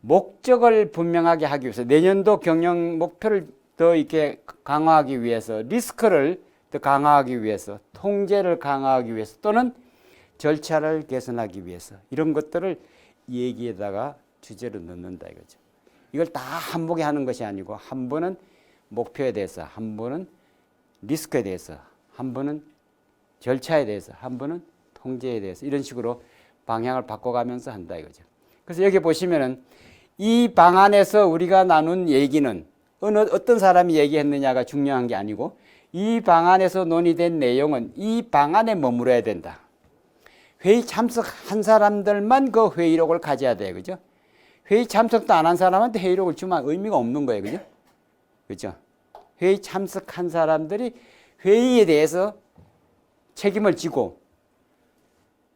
목적을 분명하게 하기 위해서 내년도 경영 목표를 더 이렇게 강화하기 위해서 리스크를 더 강화하기 위해서 통제를 강화하기 위해서 또는 절차를 개선하기 위해서 이런 것들을 얘기에다가 주제로 넣는다 이거죠. 이걸 다 한복에 하는 것이 아니고 한 번은 목표에 대해서, 한 번은 리스크에 대해서, 한 번은 절차에 대해서, 한 번은 통제에 대해서 이런 식으로 방향을 바꿔가면서 한다 이거죠. 그래서 여기 보시면은 이 방안에서 우리가 나눈 얘기는 어떤 사람이 얘기했느냐가 중요한 게 아니고 이 방안에서 논의된 내용은 이 방안에 머물러야 된다. 회의 참석한 사람들만 그 회의록을 가져야 돼요. 그죠? 회의 참석도 안 한 사람한테 회의록을 주면 의미가 없는 거예요. 그죠? 그죠? 회의 참석한 사람들이 회의에 대해서 책임을 지고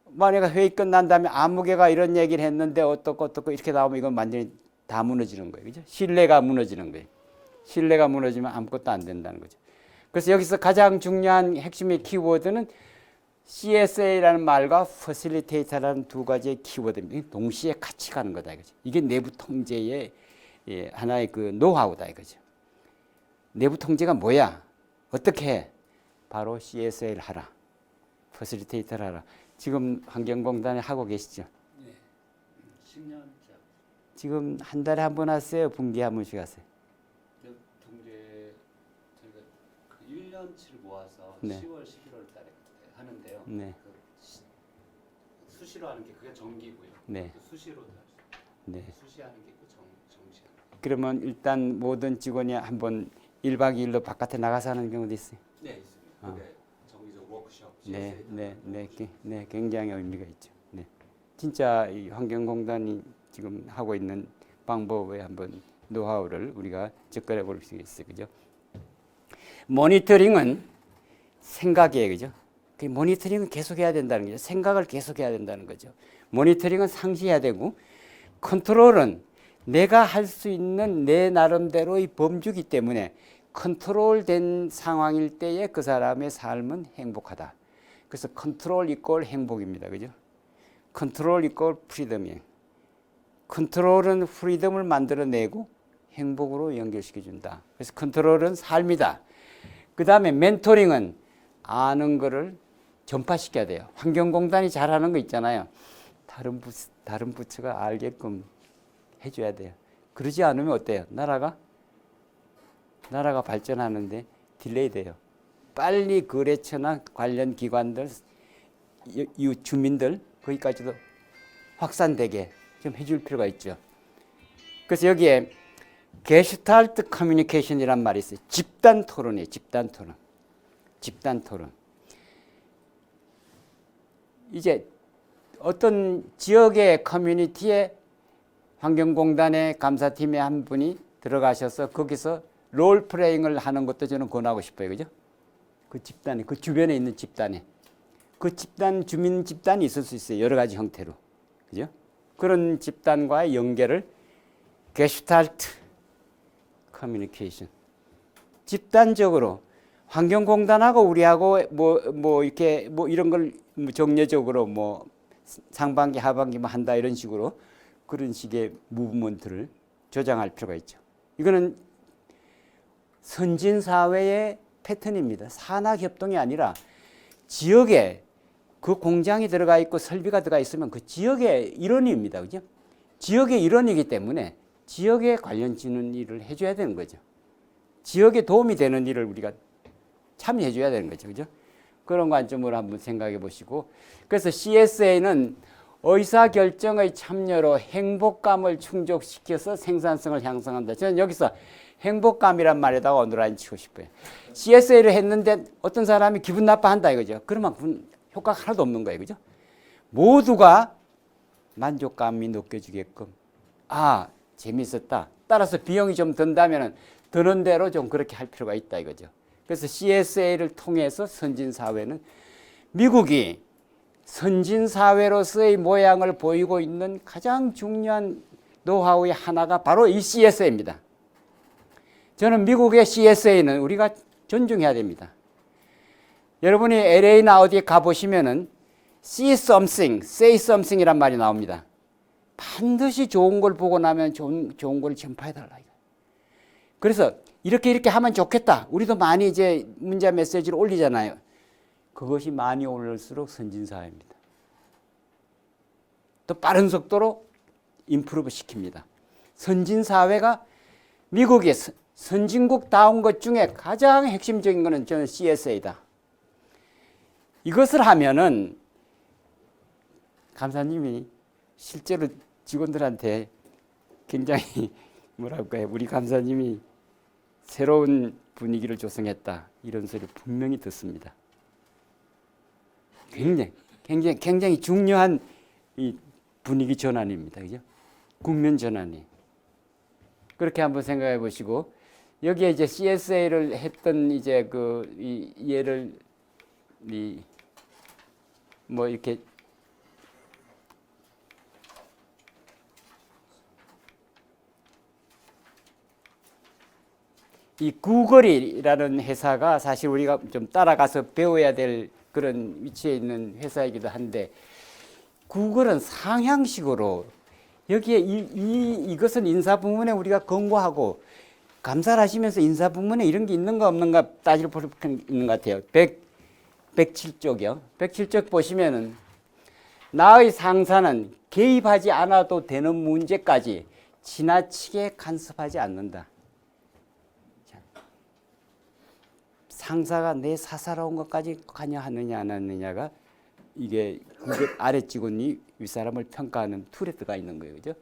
만약에 회의 끝난 다음에 아무개가 이런 얘기를 했는데 어떻고 이렇게 나오면 이건 완전히 다 무너지는 거예요. 그죠? 신뢰가 무너지는 거예요. 신뢰가 무너지면 아무것도 안 된다는 거죠. 그래서 여기서 가장 중요한 핵심의 키워드는 CSA라는 말과 Facilitator라는 두 가지의 키워드입니다. 동시에 같이 가는 거다 이거죠. 이게 내부 통제의 하나의 그 노하우다 이거죠. 내부 통제가 뭐야? 어떻게 해? 바로 CSA를 하라. Facilitator를 하라. 지금 환경공단에 하고 계시죠? 네. 10년째. 지금 한 달에 한 번 하세요? 분기에 한 번씩 하세요? 동계 저희가 그 1년치를 모아서 네. 10월, 11월 달에 하는데요. 네. 그 수시로 하는 게 그게 정기고요. 네. 그 수시로 네. 수시하는 게 그 정시하는. 그러면 일단 모든 직원이 한번 1박 2일로 바깥에 나가서 하는 경우도 있어요. 네, 있습니다. 그게 정기적 워크숍. 네, 굉장히 의미가 있죠. 네. 진짜 이 환경공단이 지금 하고 있는 방법의 한번 노하우를 우리가 접근해 볼 수 있어요. 그죠? 모니터링은 생각이에요. 그죠? 그 모니터링은 계속해야 된다는 거죠. 생각을 계속해야 된다는 거죠. 모니터링은 상시해야 되고 컨트롤은 내가 할 수 있는 내 나름대로의 범주기 때문에 컨트롤된 상황일 때에 그 사람의 삶은 행복하다. 그래서 컨트롤 이꼴 행복입니다. 그죠? 컨트롤 이꼴 프리덤이에요. 컨트롤은 프리덤을 만들어내고 행복으로 연결시켜준다. 그래서 컨트롤은 삶이다. 그 다음에 멘토링은 아는 거를 전파시켜야 돼요. 환경공단이 잘하는 거 있잖아요. 다른 부처가 알게끔 해줘야 돼요. 그러지 않으면 어때요? 나라가 발전하는데 딜레이 돼요. 빨리 거래처나 관련 기관들, 이웃 주민들 거기까지도 확산되게 좀 해줄 필요가 있죠. 그래서 여기에 게슈탈트 커뮤니케이션이란 말이 있어요. 집단 토론이에요. 집단 토론. 이제 어떤 지역의 커뮤니티에 환경공단의 감사팀의 한 분이 들어가셔서 거기서 롤플레잉을 하는 것도 저는 권하고 싶어요. 그죠? 그 집단에, 그 주변에 있는 집단에. 그 집단, 주민 집단이 있을 수 있어요. 여러 가지 형태로. 그죠? 그런 집단과의 연결을 게슈탈트 커뮤니케이션. 집단적으로 환경공단하고 우리하고 이렇게 이런 걸 정례적으로 상반기, 하반기 한다 이런 식으로 그런 식의 무브먼트를 조장할 필요가 있죠. 이거는 선진 사회의 패턴입니다. 산학협동이 아니라 지역에 그 공장이 들어가 있고 설비가 들어가 있으면 그 지역의 일원입니다. 그죠? 지역의 일원이기 때문에 지역에 관련지는 일을 해줘야 되는 거죠. 지역에 도움이 되는 일을 우리가 참여해 줘야 되는 거죠. 그죠? 그런 관점으로 한번 생각해 보시고, 그래서 CSA는 의사결정의 참여로 행복감을 충족시켜서 생산성을 향상한다. 저는 여기서 행복감이란 말에다가 언더라인 치고 싶어요. CSA를 했는데 어떤 사람이 기분 나빠한다 이거죠. 그러면 효과가 하나도 없는 거예요. 그죠? 모두가 만족감이 느껴지게끔, 재밌었다. 따라서 비용이 좀 든다면 드는 대로 좀 그렇게 할 필요가 있다 이거죠. 그래서 CSA를 통해서 선진사회는, 미국이 선진사회로서의 모양을 보이고 있는 가장 중요한 노하우의 하나가 바로 이 CSA입니다. 저는 미국의 CSA는 우리가 존중해야 됩니다. 여러분이 LA나 어디에 가보시면은 see something, say something 이란 말이 나옵니다. 반드시 좋은 걸 보고 나면 좋은 걸 전파해달라. 그래서 이렇게 하면 좋겠다. 우리도 많이 이제 문자 메시지를 올리잖아요. 그것이 많이 올릴수록 선진사회입니다. 또 빠른 속도로 임프루브 시킵니다. 선진사회가 미국의 선진국다운 것 중에 가장 핵심적인 것은 저는 CSA다. 이것을 하면은 감사님이 실제로 직원들한테 굉장히 뭐랄까요, 우리 감사님이 새로운 분위기를 조성했다 이런 소리를 분명히 듣습니다. 굉장히 중요한 이 분위기 전환입니다. 그죠? 국면 전환이. 그렇게 한번 생각해 보시고, 여기에 이제 CSA를 했던 이제 이 예를 이렇게 이 구글이라는 회사가 사실 우리가 좀 따라가서 배워야 될 그런 위치에 있는 회사이기도 한데, 구글은 상향식으로 여기에 이것은 인사부문에 우리가 권고하고 감사를 하시면서 인사부문에 이런 게 있는가 없는가 따질 필요가 있는 것 같아요. 107쪽이요. 107쪽 보시면은 나의 상사는 개입하지 않아도 되는 문제까지 지나치게 간섭하지 않는다. 상사가 내 사사로운 것까지 관여하느냐 안 하느냐가 이게 아래 직원이 윗사람을 평가하는 툴에 들어가 있는 거예요. 그죠?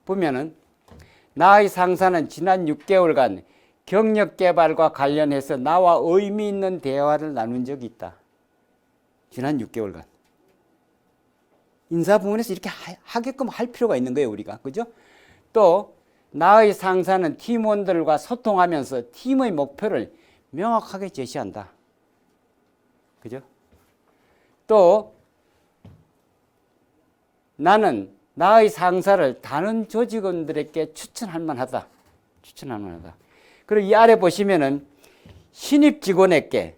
보면은 나의 상사는 지난 6개월간 경력 개발과 관련해서 나와 의미 있는 대화를 나눈 적이 있다. 지난 6개월간. 인사부문에서 이렇게 하게끔 할 필요가 있는 거예요, 우리가. 그죠? 또 나의 상사는 팀원들과 소통하면서 팀의 목표를 명확하게 제시한다. 그죠? 또 나는 나의 상사를 다른 조직원들에게 추천할 만하다. 추천할 만하다. 그리고 이 아래 보시면은 신입 직원에게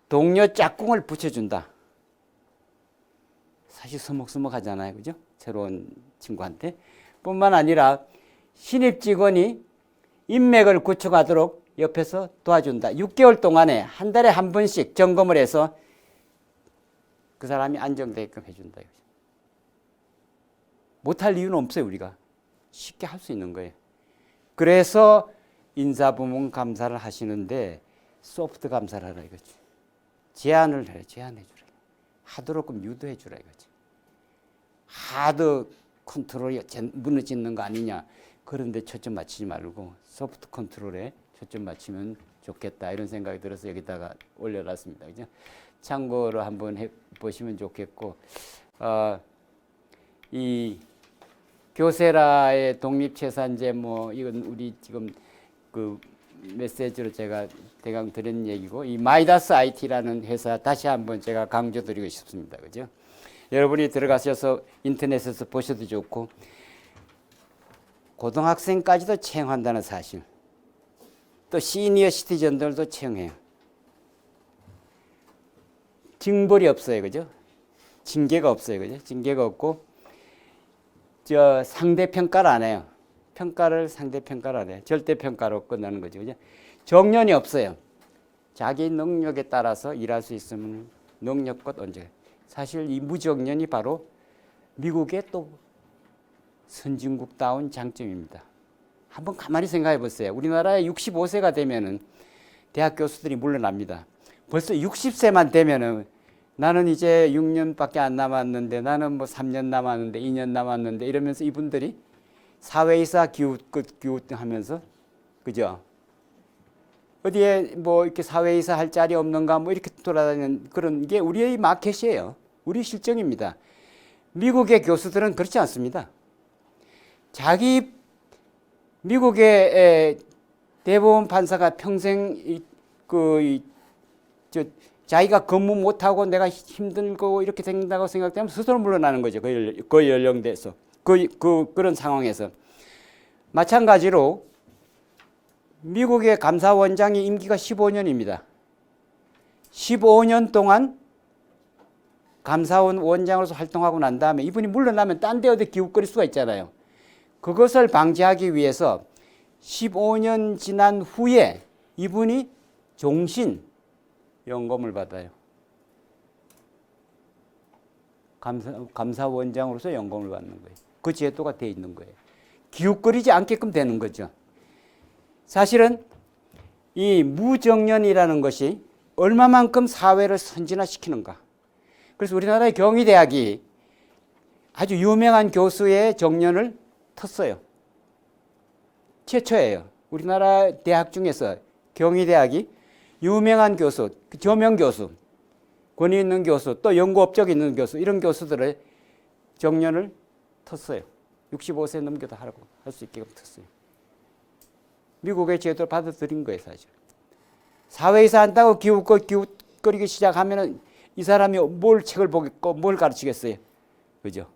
동료 짝꿍을 붙여준다. 사실 서먹서먹하잖아요. 그죠? 새로운 친구한테. 뿐만 아니라 신입 직원이 인맥을 구축하도록 옆에서 도와준다. 6개월 동안에 한 달에 한 번씩 점검을 해서 그 사람이 안정되게끔 해준다. 못할 이유는 없어요. 우리가 쉽게 할 수 있는 거예요. 그래서 인사부문 감사를 하시는데 소프트 감사를 하라 이거지. 제안을 해, 제안해 주라. 하도록끔 유도해 주라 이거지. 하드 컨트롤이 무너지는 거 아니냐. 그런데 초점 맞추지 말고 소프트 컨트롤에 초점 맞추면 좋겠다 이런 생각이 들어서 여기다가 올려놨습니다. 그죠? 참고로 한번 해보시면 좋겠고, 이 교세라의 독립채산제 뭐 이건 우리 지금 그 메시지로 제가 대강 드린 얘기고, 이 마이다스 IT라는 회사 다시 한번 제가 강조드리고 싶습니다. 그죠? 여러분이 들어가셔서 인터넷에서 보셔도 좋고, 고등학생까지도 채용한다는 사실, 또 시니어 시티즌들도 채용해요. 징벌이 없어요. 그죠? 징계가 없어요. 그죠? 징계가 없고, 상대평가를 안 해요. 상대평가를 안 해요. 절대평가로 끝나는 거죠. 그죠? 정년이 없어요. 자기 능력에 따라서 일할 수 있으면 능력껏 언제. 사실 이 무정년이 바로 미국의 또 선진국다운 장점입니다. 한번 가만히 생각해 보세요. 우리나라에 65세가 되면은 대학 교수들이 물러납니다. 벌써 60세만 되면은 나는 이제 6년밖에 안 남았는데, 나는 뭐 3년 남았는데, 2년 남았는데 이러면서 이분들이 사회이사 기웃하면서, 그죠? 어디에 뭐 이렇게 사회이사 할 자리 없는가 뭐 이렇게 돌아다니는 그런 게 우리의 마켓이에요. 우리 실정입니다. 미국의 교수들은 그렇지 않습니다. 미국의 대법원 판사가 평생 자기가 근무 못하고 내가 힘들고 이렇게 된다고 생각되면 스스로 물러나는 거죠. 그 연령대에서. 그런 상황에서. 마찬가지로 미국의 감사원장의 임기가 15년입니다. 15년 동안 감사원 원장으로서 활동하고 난 다음에 이분이 물러나면 딴 데 어디 기웃거릴 수가 있잖아요. 그것을 방지하기 위해서 15년 지난 후에 이분이 종신 연금을 받아요. 감사원장으로서 연금을 받는 거예요. 그 제도가 돼 있는 거예요. 기웃거리지 않게끔 되는 거죠. 사실은 이 무정년이라는 것이 얼마만큼 사회를 선진화시키는가. 그래서 우리나라의 경희대학이 아주 유명한 교수의 정년을 텄어요. 최초예요. 우리나라 대학 중에서 경희대학이 유명한 교수, 저명 교수, 권위 있는 교수, 또 연구 업적이 있는 교수, 이런 교수들의 정년을 텄어요. 65세 넘겨도 하라고 할 수 있게끔 텄어요. 미국의 제도를 받아들인 거예요, 사실. 사회이사 한다고 기웃거리기 시작하면은 이 사람이 뭘 책을 보겠고 뭘 가르치겠어요. 그죠?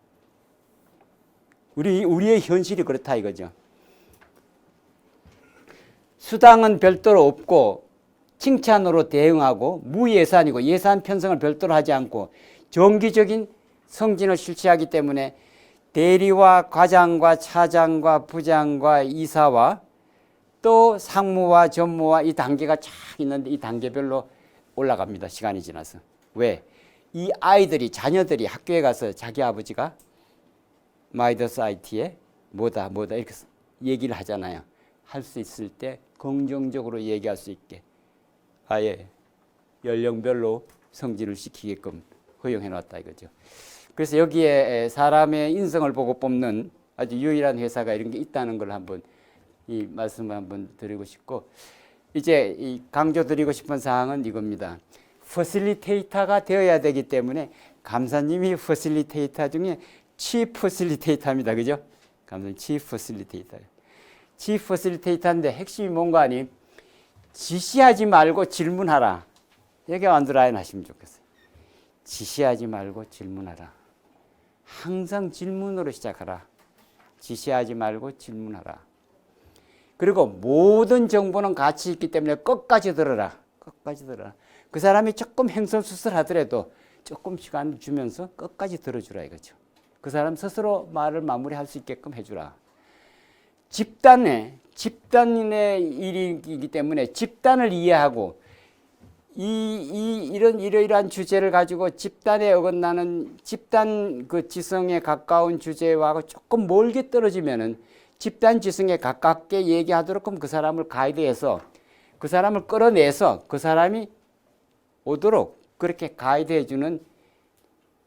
우리의 현실이 그렇다 이거죠. 수당은 별도로 없고 칭찬으로 대응하고 무예산이고 예산 편성을 별도로 하지 않고 정기적인 승진을 실시하기 때문에 대리와 과장과 차장과 부장과 이사와 또 상무와 전무와 이 단계가 쫙 있는데 이 단계별로 올라갑니다. 시간이 지나서. 왜? 이 아이들이, 자녀들이 학교에 가서 자기 아버지가 마이더스 IT에 뭐다 이렇게 얘기를 하잖아요. 할 수 있을 때 긍정적으로 얘기할 수 있게 아예 연령별로 성진을 시키게끔 허용해 놨다 이거죠. 그래서 여기에 사람의 인성을 보고 뽑는 아주 유일한 회사가 이런 게 있다는 걸 한번 이 말씀을 한번 드리고 싶고, 이제 이 강조드리고 싶은 사항은 이겁니다. 퍼실리테이터가 되어야 되기 때문에 감사님이 퍼실리테이터 중에 치프 퍼실리테이터입니다. 그죠? 감사님 치프 퍼실리테이터예요. 치프 퍼실리테이터인데 핵심이 뭔가 하니 지시하지 말고 질문하라. 여기 언더라인 하시면 좋겠어요. 지시하지 말고 질문하라. 항상 질문으로 시작하라. 지시하지 말고 질문하라. 그리고 모든 정보는 가치 있기 때문에 끝까지 들어라. 끝까지 들어라. 그 사람이 조금 행선수설하더라도 조금 시간 주면서 끝까지 들어주라 이거죠. 그 사람 스스로 말을 마무리할 수 있게끔 해주라. 집단의 일이기 때문에 집단을 이해하고 이러이러한 주제를 가지고 집단에 어긋나는 집단 그 지성에 가까운 주제와 조금 멀게 떨어지면은 집단 지성에 가깝게 얘기하도록 그 사람을 가이드해서 그 사람을 끌어내서 그 사람이 오도록 그렇게 가이드해주는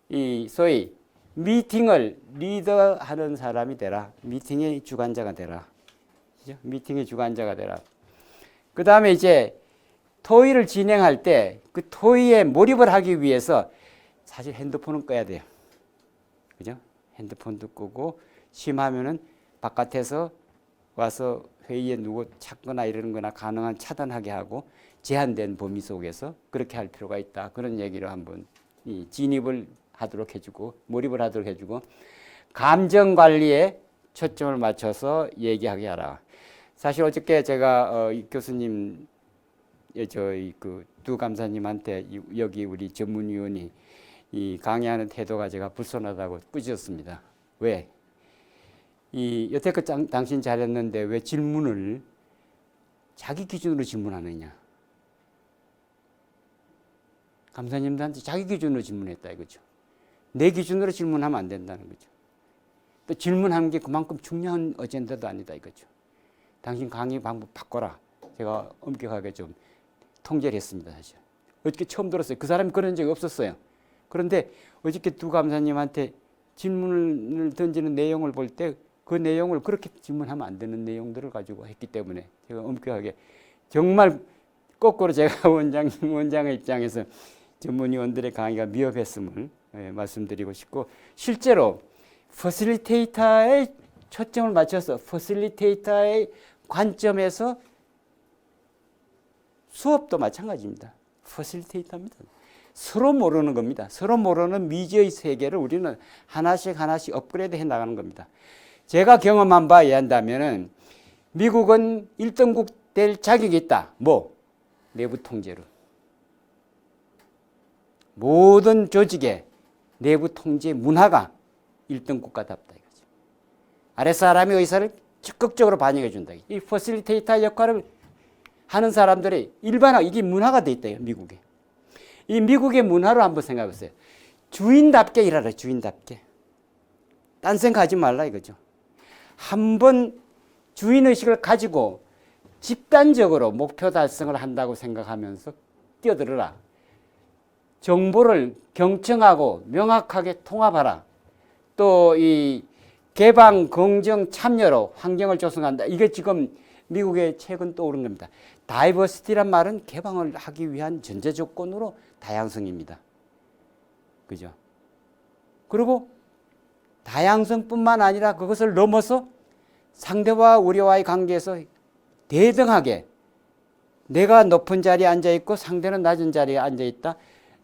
이 소위 미팅을 리더하는 사람이 되라. 미팅의 주관자가 되라. 그죠? 미팅의 주관자가 되라. 그 다음에 이제 토의를 진행할 때 그 토의에 몰입을 하기 위해서 사실 핸드폰은 꺼야 돼요. 그죠? 핸드폰도 끄고 심하면은 바깥에서 와서 회의에 누구 찾거나 이러는 거나 가능한 차단하게 하고 제한된 범위 속에서 그렇게 할 필요가 있다. 그런 얘기를 한번 이 진입을 하도록 해주고 몰입을 하도록 해주고 감정 관리에 초점을 맞춰서 얘기하게 하라. 사실 어저께 제가 이 교수님 저희 그 두 감사님한테 여기 우리 전문위원이 이 강의하는 태도가 제가 불손하다고 꾸짖었습니다. 왜? 이 여태껏 당신 잘했는데 왜 질문을 자기 기준으로 질문하느냐? 감사님들한테 자기 기준으로 질문했다 이거죠. 내 기준으로 질문하면 안 된다는 거죠. 또 질문하는 게 그만큼 중요한 어젠다도 아니다 이거죠. 당신 강의 방법 바꿔라. 제가 엄격하게 좀 통제를 했습니다. 사실. 어저께 처음 들었어요. 그 사람이 그런 적이 없었어요. 그런데 어저께 두 감사님한테 질문을 던지는 내용을 볼 때 그 내용을 그렇게 질문하면 안 되는 내용들을 가지고 했기 때문에 제가 엄격하게 정말 거꾸로 제가 원장의 입장에서 전문위원들의 강의가 미흡했음을 말씀드리고 싶고 실제로 퍼실리테이터의 초점을 맞춰서 퍼실리테이터의 관점에서 수업도 마찬가지입니다. 퍼실리테이터입니다. 서로 모르는 겁니다. 서로 모르는 미지의 세계를 우리는 하나씩 업그레이드 해 나가는 겁니다. 제가 경험한 바에 의한다면은 미국은 1등국 될 자격이 있다. 뭐? 내부 통제로. 모든 조직의 내부 통제 문화가 1등 국가답다 이거죠. 아랫사람의 의사를 적극적으로 반영해 준다. 이 퍼실리테이터 역할을 하는 사람들이 일반화 이게 문화가 돼 있대요. 미국에. 이 미국의 문화로 한번 생각해 보세요. 주인답게 일하라. 주인답게. 딴 생각하지 말라 이거죠. 한번 주인의식을 가지고 집단적으로 목표 달성을 한다고 생각하면서 뛰어들어라. 정보를 경청하고 명확하게 통합하라. 또 이 개방, 공정, 참여로 환경을 조성한다. 이게 지금 미국의 최근 떠오른 겁니다. 다이버시티란 말은 개방을 하기 위한 전제 조건으로 다양성입니다. 그죠? 그리고 다양성뿐만 아니라 그것을 넘어서 상대와 우리와의 관계에서 대등하게 내가 높은 자리에 앉아있고 상대는 낮은 자리에 앉아있다.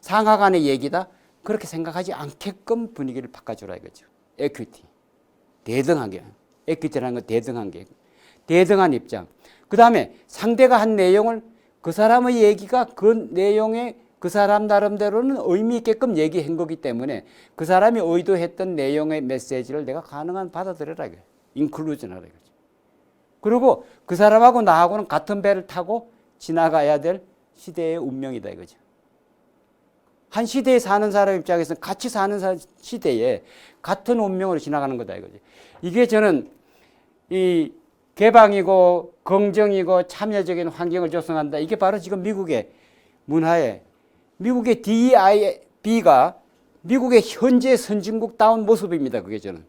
상하 간의 얘기다. 그렇게 생각하지 않게끔 분위기를 바꿔주라 이거죠. 에퀴티. 대등하게. 에퀴티라는 건 대등한 게. 대등한 입장. 그 다음에 상대가 한 내용을 그 사람의 얘기가 그 내용에 그 사람 나름대로는 의미 있게끔 얘기한 거기 때문에 그 사람이 의도했던 내용의 메시지를 내가 가능한 받아들여라 이거예요. 인클루전하라 이거죠. 그리고 그 사람하고 나하고는 같은 배를 타고 지나가야 될 시대의 운명이다 이거죠. 한 시대에 사는 사람 입장에서는 같이 사는 시대에 같은 운명으로 지나가는 거다 이거죠. 이게 저는 이 개방이고 긍정이고 참여적인 환경을 조성한다. 이게 바로 지금 미국의 문화에 미국의 DEIB가 미국의 현재 선진국다운 모습입니다. 그게 저는.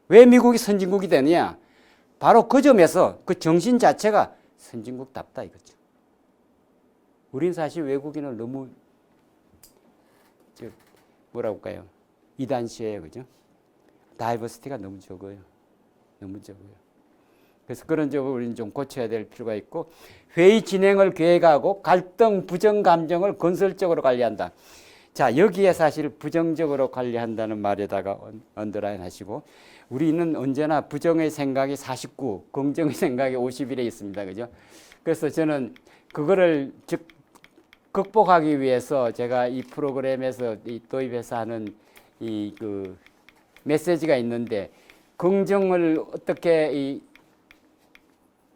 왜 미국이 선진국이 되느냐? 바로 그 점에서 그 정신 자체가 선진국답다 이거죠. 우린 사실 외국인을 너무 뭐라고 할까요? 이단시예요, 그죠? 다이버시티가 너무 적어요. 너무 적어요. 그래서 그런 점을 우리는 좀 고쳐야 될 필요가 있고, 회의 진행을 계획하고 갈등, 부정 감정을 건설적으로 관리한다. 자, 여기에 사실 부정적으로 관리한다는 말에다가 언더라인 하시고, 우리는 언제나 부정의 생각이 49, 긍정의 생각이 51에 있습니다. 그죠? 그래서 저는 그거를 극복하기 위해서 제가 이 프로그램에서 도입해서 하는 이 그 메시지가 있는데, 긍정을 어떻게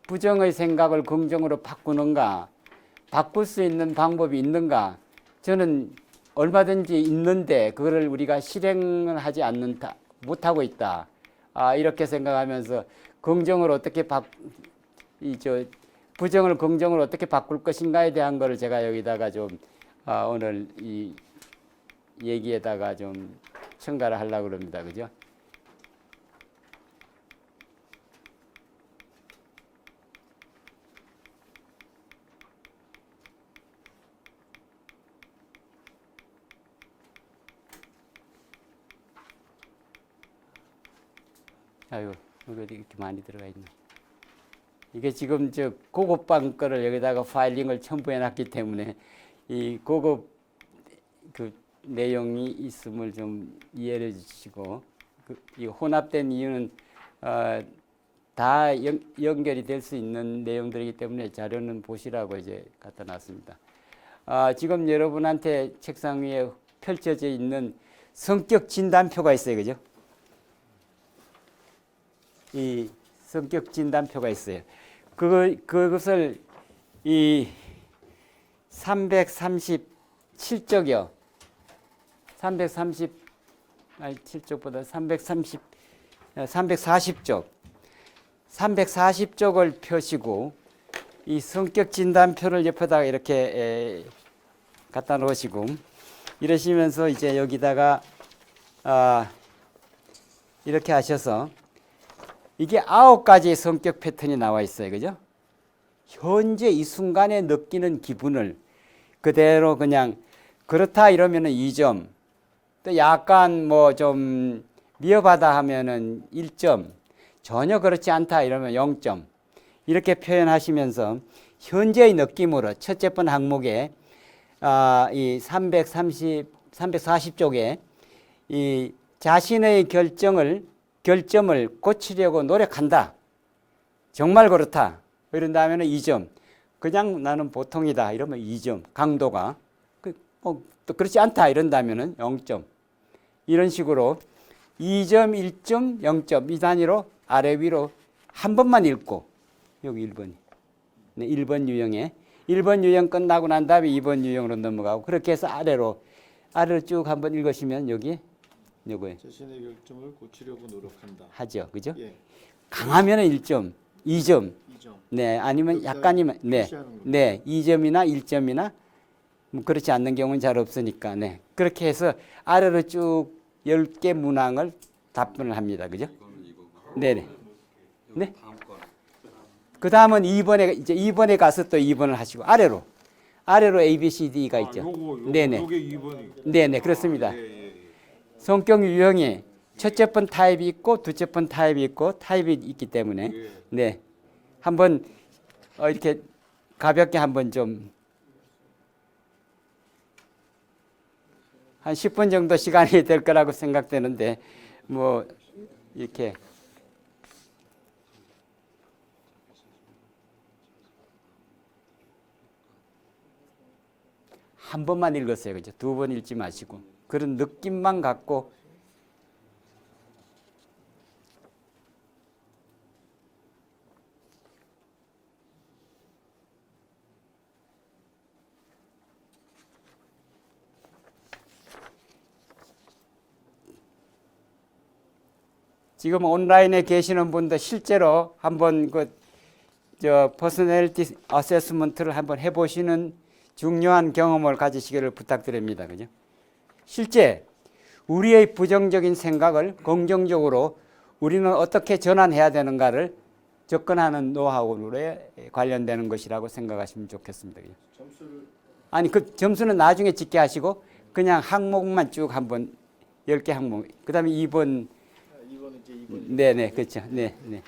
부정의 생각을 긍정으로 바꾸는가, 바꿀 수 있는 방법이 있는가, 저는 얼마든지 있는데 그거를 우리가 실행을 하지 않는다, 못하고 있다. 이렇게 생각하면서 긍정을 어떻게 부정을 긍정으로 어떻게 바꿀 것인가에 대한 거를 제가 여기다가 좀 오늘 이 얘기에다가 좀 첨가를 하려고 그럽니다. 그죠? 아유, 이거 이렇게 많이 들어가 있네. 이게 지금 저 고급방 거를 여기다가 파일링을 첨부해 놨기 때문에 이 고급 그 내용이 있음을 좀 이해해 주시고, 이 혼합된 이유는 다 연결이 될 수 있는 내용들이기 때문에 자료는 보시라고 이제 갖다 놨습니다. 지금 여러분한테 책상 위에 펼쳐져 있는 성격 진단표가 있어요. 그죠? 이 성격 진단표가 있어요. 그것을 이 337쪽이요. 7쪽보다 340쪽. 340쪽을 펴시고 이 성격 진단표를 옆에다가 이렇게 갖다 놓으시고 이러시면서 이제 여기다가 이렇게 하셔서 이게 9가지의 성격 패턴이 나와 있어요. 그죠? 현재 이 순간에 느끼는 기분을 그대로 그냥 그렇다 이러면은 2점, 또 약간 뭐 좀 미흡하다 하면은 1점, 전혀 그렇지 않다 이러면 0점, 이렇게 표현하시면서 현재의 느낌으로 첫째 번 항목에 이 340쪽에 이 자신의 결점을 고치려고 노력한다. 정말 그렇다. 이런 다음에는 2점. 그냥 나는 보통이다. 이러면 2점. 강도가. 또 그렇지 않다. 이런다면은 0점. 이런 식으로 2점, 1점, 0점 이 단위로 아래 위로 한 번만 읽고 여기 1번이. 네, 1번 유형에 1번 유형 끝나고 난 다음에 2번 유형으로 넘어가고 그렇게 해서 아래로 쭉 한번 읽으시면 여기 요거예요. 자신의 결점을 고치려고 노력한다. 하죠. 그죠? 예. 강하면은 1점, 2점. 2점. 네, 아니면 약간이면 네. 네, 2점이나 1점이나 뭐 그렇지 않는 경우는 잘 없으니까. 네. 그렇게 해서 아래로 쭉 10개 문항을 답변을 합니다. 그죠? 네, 네. 네. 그다음은 2번에 가서 또 2번을 하시고 아래로 A, B, C, D가 있죠. 네, 네. 요게 2번이. 네, 네. 그렇습니다. 예. 성격 유형이 첫째 번 타입이 있고 둘째 번 타입이 있고 타입이 있기 때문에 네, 한번 이렇게 가볍게 한번 좀 한 10분 정도 시간이 될 거라고 생각되는데 뭐 이렇게 한 번만 읽었어요. 그죠? 2번 읽지 마시고 그런 느낌만 갖고 지금 온라인에 계시는 분들 실제로 한번 퍼스널리티 어세스먼트를 한번 해보시는 중요한 경험을 가지시기를 부탁드립니다. 그죠? 실제 우리의 부정적인 생각을 긍정적으로 우리는 어떻게 전환해야 되는가를 접근하는 노하우에 관련되는 것이라고 생각하시면 좋겠습니다. 그죠? 아니 그 점수는 나중에 짓게 하시고 그냥 항목만 쭉 한번 10개 항목. 그다음에 2번 이거는 이제 이거 네네 그렇죠. 네 네.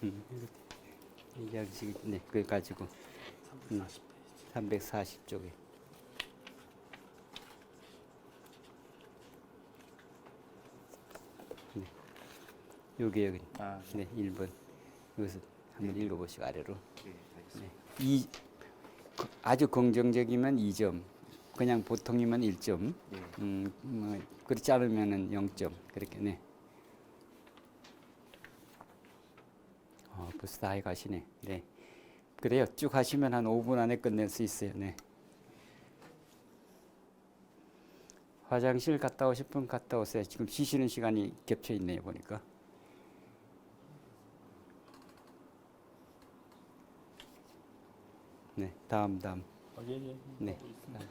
이 양식이 네 그래 가지고 340쪽에 네. 여기 아, 네 1번 여기서 한번 읽어보시고 아래로 네, 알겠습니다. 이 아주 긍정적이면 2점, 그냥 보통이면 1점, 네. 뭐 그렇지 않으면은 0점 그렇게 네. 벌써 다 해가시네. 네. 그래요. 쭉 하시면 한 5분 안에 끝낼 수 있어요. 네. 화장실 갔다 오실 분 갔다 오세요. 지금 쉬시는 시간이 겹쳐 있네요. 보니까. 네. 다음. 예, 예. 네. 있습니다.